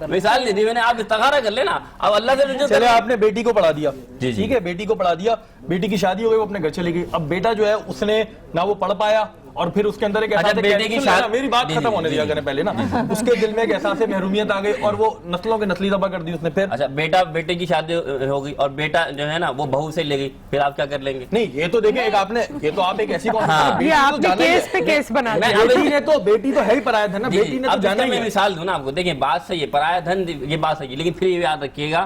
مثال نہیں دی میں نے, آپ استخارہ کر لیں نا, اب اللہ سے رجوع. چلے آپ نے بیٹی کو پڑھا دیا, ٹھیک ہے, بیٹی کو پڑھا دیا, بیٹی کی شادی ہو گئی, وہ اپنے گھر چلی گئی. اب بیٹا جو ہے اس نے نہ وہ پڑھ پایا, اور پھر اس کے اندر ایک احساس, میری بات ختم ہونے دیا کریں پہلے نا, اس کے دل میں ایک احساس محرومیت آ گئی اور وہ نسلوں کے نسلی تباہ کر دی اس نے. پھر اچھا بیٹا بیٹے کی شادی ہو گئی اور بیٹا جو ہے نا وہ بہو سے لے گئی, پھر آپ کیا کر لیں گے؟ نہیں یہ تو دیکھیں ایک آپ نے, یہ تو آپ ایک ایسی کیس بنا, بیٹی نے تو, بیٹی تو ہے ہی پرایا دھن نا, بیٹی نے تو جانا. میں مثال دوں نا آپ کو, دیکھیں بات صحیح ہے, پرایا دھن یہ بات صحیح ہے, لیکن پھر یہ یاد رکھیے گا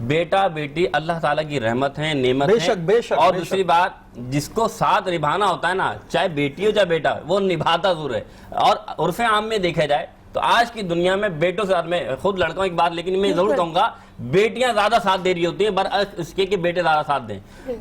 بیٹا بیٹی اللہ تعالیٰ کی رحمت ہے, نعمت ہے. اور دوسری بات, جس کو ساتھ نبھانا ہوتا ہے نا, چاہے بیٹی ہو چاہے بیٹا ہو, وہ نبھاتا ضرور ہے. اور عرف عام میں دیکھا جائے تو آج کی دنیا میں بیٹوں سے, میں خود لڑکا ہوں ایک بات, لیکن میں ضرور کہوں گا بیٹیاں زیادہ ساتھ دے رہی ہوتی ہیں برعکس اس کے کہ بیٹے زیادہ ساتھ دیں.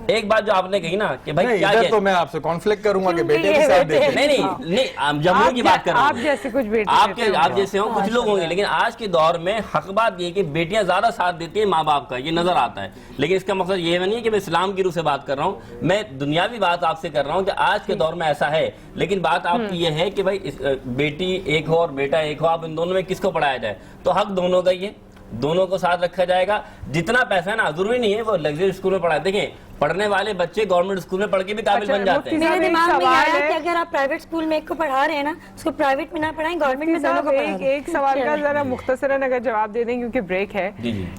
ایک بات جو آپ نے کہی نا کہ بھائی کیا تو میں آپ سے کانفلکٹ کروں گا کہ بیٹے کے ساتھ دیں. نہیں جمہور کی بات کر رہا ہوں, آپ جیسے کچھ بیٹے, آپ جیسے ہوں کچھ لوگ ہوں گے, لیکن آج کے دور میں حق بات یہ کہ بیٹیاں زیادہ ساتھ دیتی ہیں ماں باپ کا, یہ نظر آتا ہے. لیکن اس کا مقصد یہ نہیں ہے کہ میں اسلام کی روح سے بات کر رہا ہوں, میں دنیاوی بات آپ سے کر رہا ہوں کہ آج کے دور میں ایسا ہے. لیکن بات آپ کی یہ ہے کہ بھائی بیٹی ایک ہو اور بیٹا ایک ہو, آپ ان دونوں میں کس کو پڑھایا جائے, تو حق دونوں کا ہی ہے, دونوں کو ساتھ رکھا جائے گا. جتنا پیسہ ہے نا, ضروری نہیں ہے وہ لگژری اسکول میں پڑھائے. دیکھیں پڑھنے والے بچے گورنمنٹ اسکول میں پڑھ کے بھی قابل بن جاتے ہیں. میرے دماغ میں آیا کہ اگر آپ پرائیویٹ اسکول میں ایک کو پڑھا رہے ہیں نا, اس کو پرائیویٹ میں نہ پڑھائیں, گورنمنٹ میں دونوں کو پڑھائیں. ایک سوال کا ذرا مختصراً اگر جواب دے دیں کیونکہ بریک ہے.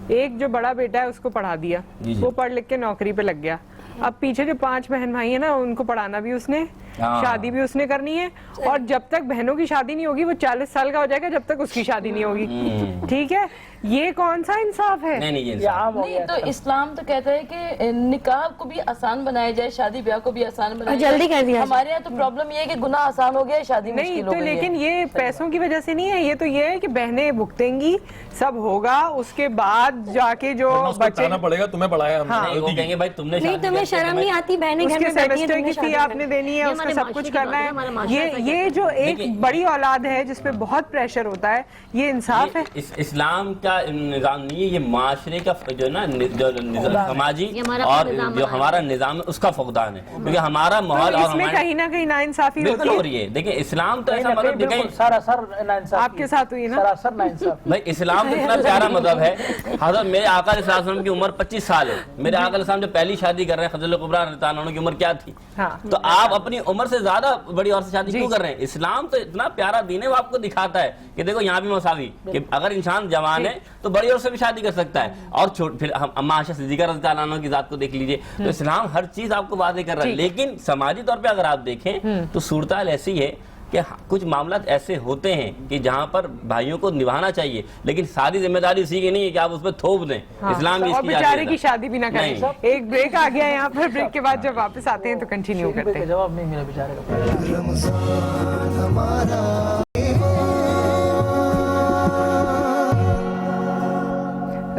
ایک جو بڑا بیٹا ہے اس کو پڑھا دیا, وہ پڑھ لکھ کے نوکری پہ لگ گیا. اب پیچھے جو 5 بہن بھائی ہیں نا, ان کو پڑھانا بھی اس نے, شادی بھی اس نے کرنی ہے, اور جب تک بہنوں کی شادی نہیں ہوگی وہ 40 سال کا ہو جائے گا جب تک اس کی شادی نہیں ہوگی. ٹھیک ہے, یہ کون سا انصاف ہے؟ نہیں تو اسلام تو کہتا ہے کہ نکاح کو بھی آسان بنایا جائے, شادی بیاہ کو بھی آسان بنایا جائے. جلدی کر دیا. ہمارے یہاں تو پرابلم یہ ہے کہ گناہ آسان ہو گیا, شادی مشکل ہو گئی. لیکن یہ پیسوں کی وجہ سے نہیں ہے, یہ تو یہ ہے کہ بہنیں بھگتیں گی, سب ہوگا, اس کے بعد جا کے جو بچے پڑے گا, تمہیں پڑھایا ہم نے, وہ کہیں گے بھائی تم نے نہیں, تمہیں شرم نہیں آتی, بہنیں گھر میں بیٹھی ہیں, کی فی آپ نے دینی ہے, اس کا سب کچھ کرنا ہے. یہ جو ایک بڑی اولاد ہے جس پہ بہت پریشر ہوتا ہے, یہ انصاف ہے؟ اسلام کا نظام نہیں ہے, یہ معاشرے کا جو نا جو سماجی اور جو ہمارا نظام ہے اس کا فقدان ہے, کیونکہ ہمارا ماحول اور ہمارے کہیں نہ کہیں ناانصافی بالکل ہو رہی ہے. دیکھیں اسلام تو ایسا مطلب آپ کے ساتھ ہوئی نا بھائی, اسلام تو اتنا پیارا مذہب ہے. حضرت میرے آقا علیہ السلام کی عمر 25 سال ہے, میرے آقا علیہ السلام جو پہلی شادی کر رہے ہیں خدیجہ کبریٰ رضی اللہ عنہا کی عمر کیا تھی؟ تو آپ اپنی عمر سے زیادہ بڑی عورت سے شادی کیوں کر رہے ہیں؟ اسلام تو اتنا پیارا دین ہے, وہ آپ کو دکھاتا ہے کہ دیکھو یہاں بھی مساوی, کہ اگر انسان جوان ہے تو بڑی عورت سے بھی شادی کر سکتا ہے. اور پھر اما عائشہ صدیقہ رضی اللہ عنہا کی ذات کو دیکھ لیجئے, تو اسلام ہر چیز آپ کو واضح کر رہا ہے. لیکن سماجی طور پہ اگر آپ دیکھیں تو صورتحال ایسی ہے کہ کچھ معاملات ایسے ہوتے ہیں کہ جہاں پر بھائیوں کو نبھانا چاہیے, لیکن ساری ذمہ داری اسی کی نہیں ہے کہ آپ اس پہ تھوپ دیں. اسلام اور بیچارے کی شادی بھی نہ کریں. ایک بریک آ گیا یہاں پر, بریک کے بعد جب واپس آتے ہیں تو کنٹینیو کرتے ہیں. جواب نہیں میرا بیچارے کا.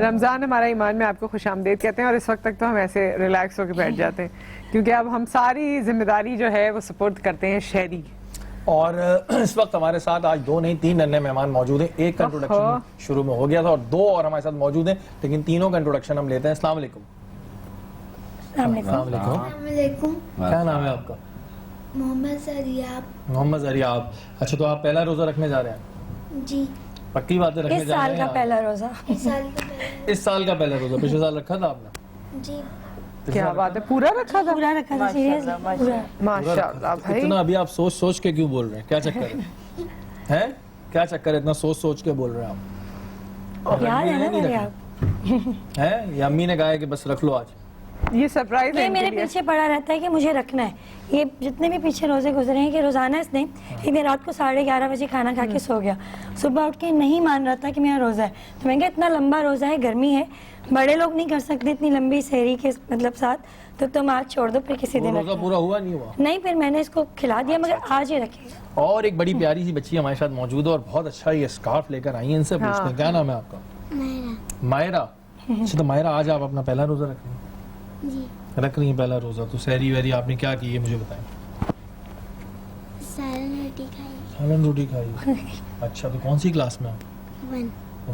رمضان ہمارا ایمان میں آپ کو خوش آمدید کہتے ہیں, اور اس وقت تک تو ہم ایسے ریلیکس ہو کے بیٹھ جاتے ہیں کیونکہ اب ہم ساری ذمہ داری جو ہے وہ سپورٹ کرتے ہیں شہری. اور اس وقت ہمارے ساتھ آج 2 نہیں 3 نئے مہمان موجود ہیں. ایک کا انٹروڈکشن شروع میں ہو گیا تھا اور 2 اور ہمارے ساتھ موجود ہیں, لیکن تینوں کا انٹروڈکشن ہم لیتے ہیں. السلام علیکم. السلام علیکم. کیا نام ہے آپ کا؟ محمد زریاب. محمد زریاب. اچھا, تو آپ پہلا روزہ رکھنے جا رہے ہیں؟ جی. پکی بات ہے, رکھنے جا رہے ہیں؟ اس سال کا پہلا روزہ. اس سال کا پہلا روزہ. پچھلے سال رکھا تھا آپ نے؟ جی. کیا بات ہے, پورا رکھا تھا؟ پورا رکھا تھا, سیریسلی ماشاءاللہ بھائی. اتنا ابھی آپ سوچ کے کیوں بول رہے ہیں, کیا چکر ہے؟ کیا چکر ہے اتنا سوچ کے بول رہے ہیں آپ؟ یاد ہے نا میرے آپ ہے, یا امی نے کہا ہے کہ بس رکھ لو آج؟ یہ سرپرائز یہ میرے پیچھے پڑا رہتا ہے کہ مجھے رکھنا ہے. یہ جتنے بھی پیچھے روزے گزرے ہیں کہ روزانہ اس نے ایک دن رات کو 11:30 بجے کھانا کھا کے سو گیا, صبح اٹھ کے نہیں مان رہا تھا کہ میرا روزہ ہے. تو میں کہا اتنا لمبا روزہ ہے, گرمی ہے, بڑے لوگ نہیں کر سکتے اتنی لمبی سحری کے مطلب ساتھ, تو تم آج چھوڑ دو, پھر کسی دن روزہ پورا ہوا نہیں ہوا؟ نہیں, پھر میں نے اس کو کھلا دیا, مگر آج ہی رکھے. اور ایک بڑی پیاری سی بچی ہمارے ساتھ موجود ہے اور بہت اچھا یہ اسکارف لے کر آئی ہیں, ان سے پوچھتے ہیں کیا نام ہے آپ کا؟ مائرہ. اچھا تو مائرہ آج آپ اپنا پہلا روزہ رکھ رہی ہیں؟ جی. رکھ رہی ہیں پہلا روزہ, تو سحری وحری آپ نے کیا کی ہے مجھے بتائیں. سالن روٹی کھائی. سالن روٹی کھائی. اچھا تو کون سی کلاس میں آپ؟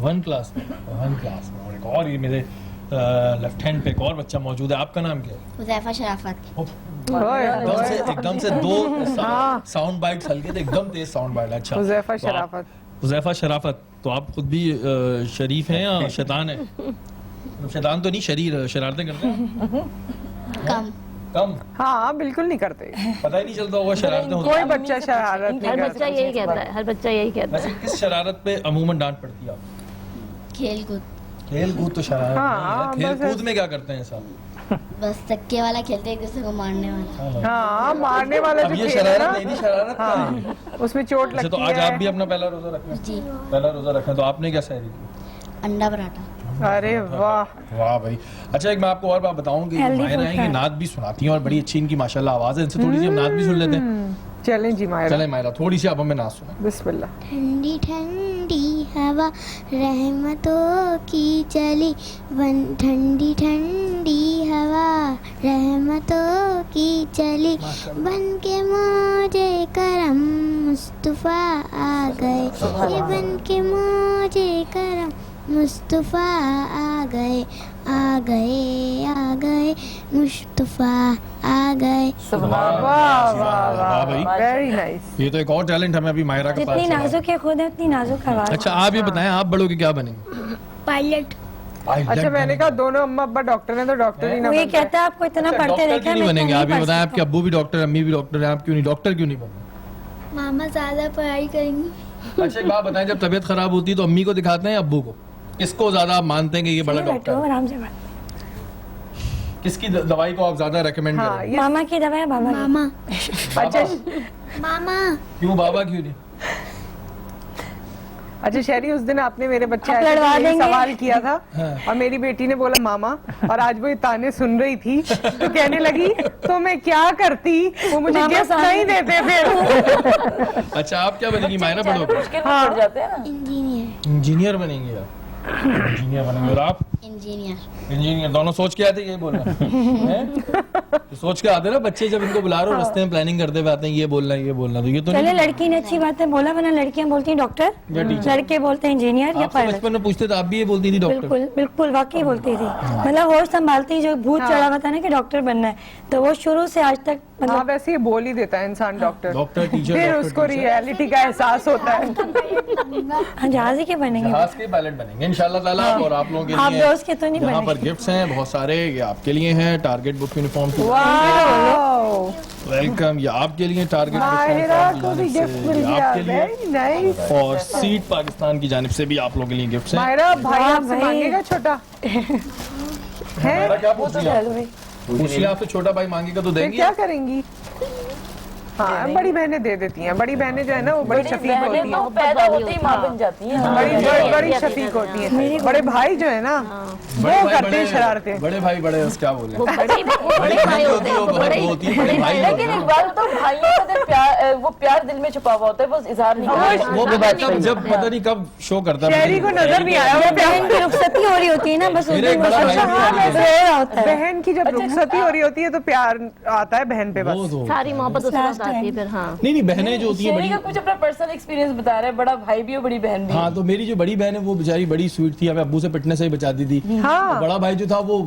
1 کلاس میں. 1 کلاس میں. اور ایک اور یہ میرے لیفٹ ہینڈ پہ ایک اور بچہ موجود ہے, آپ کا نام کیا ہے؟ حذیفہ شرافت. ایک دم سے 2 ساؤنڈ بائٹس ہلکے تھے, ایک دم تیز ساؤنڈ بائٹ. اچھا حذیفہ شرافت. حذیفہ شرافت, تو آپ خود بھی شریف ہیں یا شیطان ہیں؟ شیطان تو نہیں, شرارتیں کرتے ہیں؟ کم. ہاں بالکل نہیں کرتے, پتہ ہی نہیں چلتا ہوگا شرارتیں ہوتی کوئی بچہ شرارت نہیں ہر کرتا. بچہ یہی کہتا ہے, ہر بچہ یہی کہتا ہے. کس شرارت پہ عموماً ڈانٹ پڑتی ہے آپ؟ کھیل کود. کھیل کود تو شرارت نہیں ہے. کھیل کود میں کیا کرتے ہیں صاحب؟ بس چکے والا کھیلتے ایک دوسرے کو مارنے والا. ہاں مارنے والا جو یہ کھیل ہے شرارت نہیں, شرارت نا, اس میں چوٹ لگتی ہے. تو آج آپ بھی اپنا پہلا روزہ رکھ رہے ہیں؟ جی. پہلا روزہ رکھیں, تو آپ نے کیا سحری کی؟ انڈا پراٹھا. ارے واہ واہ بھائی. اچھا ایک میں آپ کو اور بات بتاؤں کہ مائرہ ہیں یہ نعت بھی سناتی ہیں اور بڑی اچھی ان کی ماشاءاللہ آواز ہے, ان سے تھوڑی سی ہم نعت بھی سن لیتے ہیں. چلیں جی مائرہ. چلیں مائرہ تھوڑی سی آپ ہمیں نعت سنائیں. بسم اللہ. ٹھنڈی ٹھنڈی ہوا رحمتوں کی چلی, ٹھنڈی ٹھنڈی ہوا رحمتوں کی چلی, بن کے موجے کرم مصطفیٰ آ گئے, یہ بن کے موجے کرم مصطفیٰ آ گئے, آ گئے, آ گئے مصطفیٰ آ گئے. Very nice. یہ تو ایک اور ٹیلنٹ ہمیں ابھی مائرہ کے پاس. جتنی نازک ہے خود ہے اتنی نازک آواز. اچھا آپ یہ بتائیں آپ بڑوں کے کیا بنیں گے؟ پائلٹ. اچھا میں نے کہا دونوں اماں ابا ڈاکٹر ہیں تو ڈاکٹر ہی نہ وہ یہ کہتا ہے آپ کو اتنا پڑھتے دیکھا نہیں بنیں گے. آپ یہ بتائیں آپ کے ابو بھی ڈاکٹر امی بھی ڈاکٹر ہیں, آپ کیوں نہیں ڈاکٹر کیوں نہیں بنیں؟ ماما زیادہ پڑھائی کریں گی. اچھا ایک بات بتائیں, جب طبیعت خراب ہوتی ہے تو امی کو دکھاتے ہیں یا ابو کو؟ کس کو زیادہ آپ مانتے ہیں کہ یہ بڑا ڈاکٹر ہے؟ آرام سے بات. کس کی دوائی کو آپ زیادہ ریکمینڈ کریں گے؟ ماما کی دوا ہے بابا. ماما. اچھا ماما. کیوں بابا کیوں نہیں؟ اچھا شہری اس دن آپ نے میرے بچے سے سوال کیا تھا اور میری بیٹی نے بولا ماما, اور آج وہ تانے سن رہی تھی تو کہنے لگی تو میں کیا کرتی, وہ مجھے گفٹ نہیں دیتے پھر. اچھا آپ کیا بنیں گی مائرہ بڑوں کو؟ انجینئر. انجینئر بنیں گے آپ؟ انجینئر بنیں گے. اور آپ؟ انجینئر. دونوں سوچ کے آتے یہ بولنا سوچ کے آتے نا بچے, جب ان کو بلا رہے ہو رستے میں پلاننگ کرتے ہوئے آتے ہیں یہ بولنا یہ بولنا, تو یہ تو چلے لڑکی نے اچھی بات ہے بولا, ورنہ لڑکیاں بولتی ہیں ڈاکٹر, لڑکے بولتے ہیں انجینئر یا پائلٹ. بچپن میں پوچھتے تو آپ بھی یہ بولتی تھی ڈاکٹر؟ بالکل بالکل واقعی بولتی تھی. مطلب ہوش سنبھالتی جو بھوت چڑھا ہوا تھا نا کہ ڈاکٹر بننا ہے, تو وہ شروع سے آج تک مطلب ویسے یہ بول ہی دیتا ہے انسان ڈاکٹر, ٹیچر, پھر اس کو ریئلٹی کا احساس ہوتا ہے. جہاز ہی کے بنیں گے, جہاز کے پائلٹ بنیں گے انشاءاللہ تعالیٰ. اور آپ لوگوں کے آپ لیے دوست کے تو نہیں یہاں بنے. پر گفٹس ہیں بہت سارے, یہ آپ کے لیے ہیں ٹارگٹ بک یونیفارم کی. ویلکم. یہ آپ کے لیے ٹارگٹ آپ کے لیے, اور سیٹ پاکستان کی جانب سے بھی آپ لوگوں کے لیے گفٹس ہیں. مائرہ بھائی آپ سے مانگے گا چھوٹا ہے؟ کیا پوچھ لیا آپ سے, چھوٹا بھائی مانگے گا تو دیں گے. کیا کریں گی؟ ہاں بڑی بہنیں دے دیتی ہیں. بڑی بہنیں جو ہے نا وہ بڑی شفیق ہوتی ہیں, پیدا ہوتے ہی ماں بن جاتی ہیں, بڑی شفیق ہوتی ہیں. بڑے بھائی جو ہے نا وہ کرتے ہیں شرارتیں. بڑے بھائی بڑے کیا بولیں, لیکن اقبال تو بھائیوں کا وہ پیار دل میں چھپا ہوا ہوتا ہے, وہ اظہار نہیں کرتا. وہ جب پتہ نہیں کب شو کرتا ہے, شہری کو نظر نہیں آیا. وہ بہن کی رخصتی ہو رہی ہوتی ہے نا, بس بہن کی جب رخصتی ہو رہی ہوتی ہے تو پیار آتا ہے بہن پہ, بس ساری محبت اس وقت آتی ہے پھر. ہاں نہیں بہنیں جو ہوتی ہیں شہری کا کچھ اپنا پرسنل ایکسپیرینس بتا رہا ہے, بڑا بھائی بھی ہو بڑی بہن بھی. ہاں تو میری جو بڑی بہن ہے وہ بیچاری بڑی سویٹ تھی, ہمیں ابو سے پٹنے سے ہی بچاتی تھی. بڑا بھائی جو تھا وہ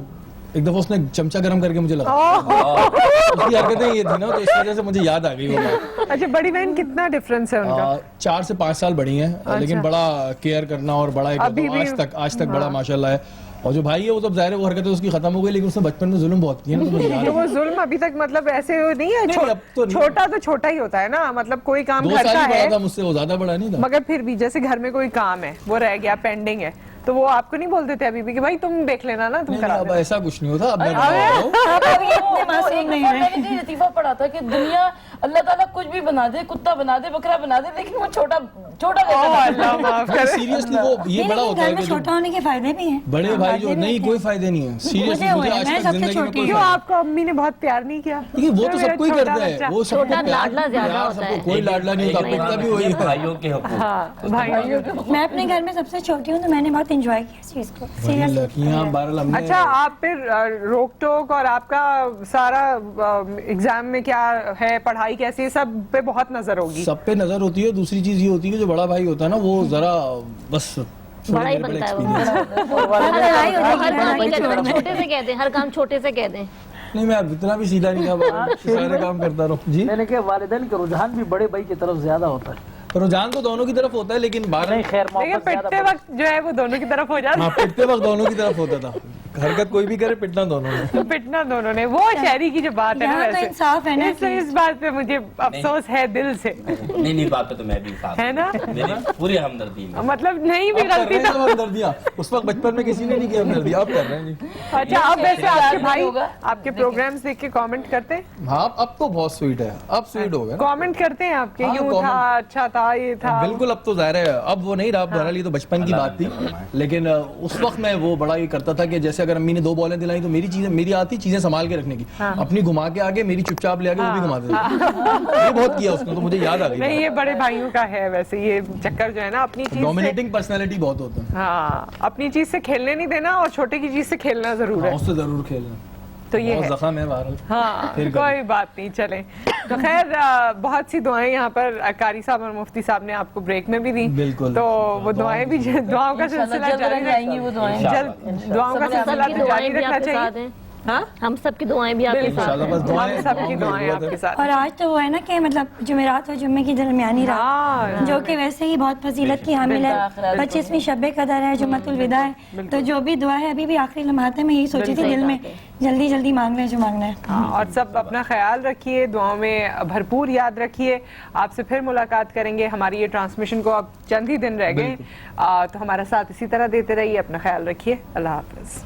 ایک دفعہ اس نے چمچہ گرم کر کے مجھے لگا, اس کی حرکتیں یہ تھی نا, تو اس وجہ سے مجھے یاد آ گئی وہ بات. اچھا بڑی بہن کتنا ڈفرنس ہے ان کا؟ 4 سے 5 سال بڑی ہیں, لیکن بڑا کیئر کرنا اور بڑا آج تک بڑا ماشاءاللہ ہے. اور جو بھائی ہے وہ تو ظاہر ہے وہ حرکتیں اس کی ختم ہو گئی, لیکن اس نے بچپن میں ظلم بہت کیا نا, تو وہ ظلم ابھی تک مطلب ایسے نہیں ہے. چھوٹا تو چھوٹا ہی ہوتا ہے نا, مطلب کوئی کام 2 گھر سال کا ہی ہے بڑا تھا مجھ سے, وہ زیادہ بڑا نہیں تھا, مگر پھر بھی جیسے گھر میں کوئی کام ہے وہ رہ گیا پینڈنگ ہے تو وہ آپ کو نہیں بولتے تھے ابھی بھی کہ بھائی تم دیکھ لینا نا, تم کرا اب ایسا کچھ نہیں ہوتا. اب میں نے لطیفہ پڑھا تھا کہ دنیا اللہ تعالیٰ کچھ بھی بنا دے, کتا بنا دے, بکرا بنا دے, لیکن وہ چھوٹا سیریسلی وہ یہ بڑا ہوتا ہے کہ چھوٹا ہونے کے فائدے بھی ہیں, بڑے بھائی جو نہیں کوئی فائدے نہیں ہے سیریسلی. مجھے آج تک زندگی میں کوئی کیوں آپ کو امی نے بہت پیار نہیں کیا؟ وہ تو سب کوئی کرتا ہے, وہ سب کو پیار, سب کو کوئی لاڈلا نہیں ہوتا, پڑتا بھی وہی ہے. بھائیوں کے حقوق, میں اپنے گھر میں سب سے چھوٹی ہوں تو میں نے بہت انجوائے کیا اس چیز کو. اچھا آپ پھر روک ٹوک اور آپ کا سارا ایگزام میں کیا ہے, پڑھائی کیسی, سب پہ بہت نظر ہوگی؟ سب پہ نظر ہوتی ہے. دوسری چیز یہ ہوتی ہے کہ جو بڑا بھائی ہوتا ہے نا وہ ذرا بس بڑا ہی بنتا ہے, چھوٹے سے کہہ دیں, ہر کام چھوٹے سے کہہ دیں. نہیں میں اب اتنا بھی سیدھا نہیں تھا, سارے کام کرتا رہوں. جی میں نے کہا والدین کا رجحان بھی بڑے بھائی کی طرف زیادہ ہوتا ہے. رجحان تو دونوں کی طرف ہوتا ہے, لیکن پٹتے وقت جو ہے وہ دونوں کی طرف ہو جاتا ہے. پٹتے وقت دونوں کی طرف ہوتا تھا, حرکت کوئی بھی کرے پٹنا دونوں نے. پٹنا دونوں نے, وہ شہری کی جو بات ہے نا, انصاف ہے نا, اس بات پہ مجھے افسوس ہے دل سے. نہیں بات پہ تو میں بھی ہے نا, میری پوری ہمدردی ہے. مطلب نہیں بھی غلطی تھا ہمدردیاں اس وقت بچپن میں کسی نے نہیں کیا ہمدردی, آپ کر رہے ہیں. اچھا اب ویسے آپ کے بھائی آپ کے پروگرامز دیکھ کے کامنٹ کرتے ہیں؟ ہاں اب تو بہت سویٹ ہے, اب سویٹ ہو گیا. کامنٹ کرتے ہیں آپ کے, یوں تھا, اچھا تھا, یہ تھا. بالکل, اب تو ظاہر ہے اب وہ نہیں رہا, بہرحال یہ تو بچپن کی بات تھی. لیکن اس وقت میں وہ بڑا یہ کرتا تھا کہ جیسے اگر امی نے 2 بالیں دلائی تو میری آتی چیزیں سنبھال کے رکھنے کی, اپنی گھما کے آگے, میری چپ چاپ لے آگے وہ بھی گھما دیتا. یہ بہت کیا اس نے, تو مجھے یاد آ گئی. نہیں یہ بڑے بھائیوں کا ہے ویسے یہ چکر جو ہے نا, اپنی چیز ڈومینیٹنگ پرسنالٹی بہت ہوتا ہے. ہاں, اپنی چیز سے کھیلنے نہیں دینا اور چھوٹے کی چیز سے کھیلنا ضرور ہے. اس سے ضرور کھیلنا تو یہ ہے زخم ہے بہرحال. ہاں کوئی بات نہیں, چلیں. تو خیر بہت سی دعائیں یہاں پر قاری صاحب اور مفتی صاحب نے آپ کو بریک میں بھی دی, بالکل, تو وہ دعائیں بھی, دعاؤں کا سلسلہ جاری رہیں گی, وہ دعائیں دعاؤں کا سلسلہ جاری رکھنا چاہیے. ہم سب کی دعائیں بھی آپ کے ساتھ ہیں, سب کی دعائیں آپ کے ساتھ. اور آج تو وہ ہے نا کہ مطلب جمعرات و جمعے کی درمیانی رات, جو کہ ویسے ہی بہت فضیلت کی حامل ہے. 25ویں شب قدر ہے, جمعۃ الوداع ہے, تو جو بھی دعا ہے ابھی بھی آخری لمحات ہے, میں یہی سوچی تھی دل میں جلدی مانگ رہے ہیں جو مانگنا ہے. اور سب اپنا خیال رکھیے, دعاؤں میں بھرپور یاد رکھیے. آپ سے پھر ملاقات کریں گے. ہماری یہ ٹرانسمیشن کو اب چند ہی دن رہ گئے, تو ہمارا ساتھ اسی طرح دیتے رہیے. اپنا خیال رکھیے. اللہ حافظ.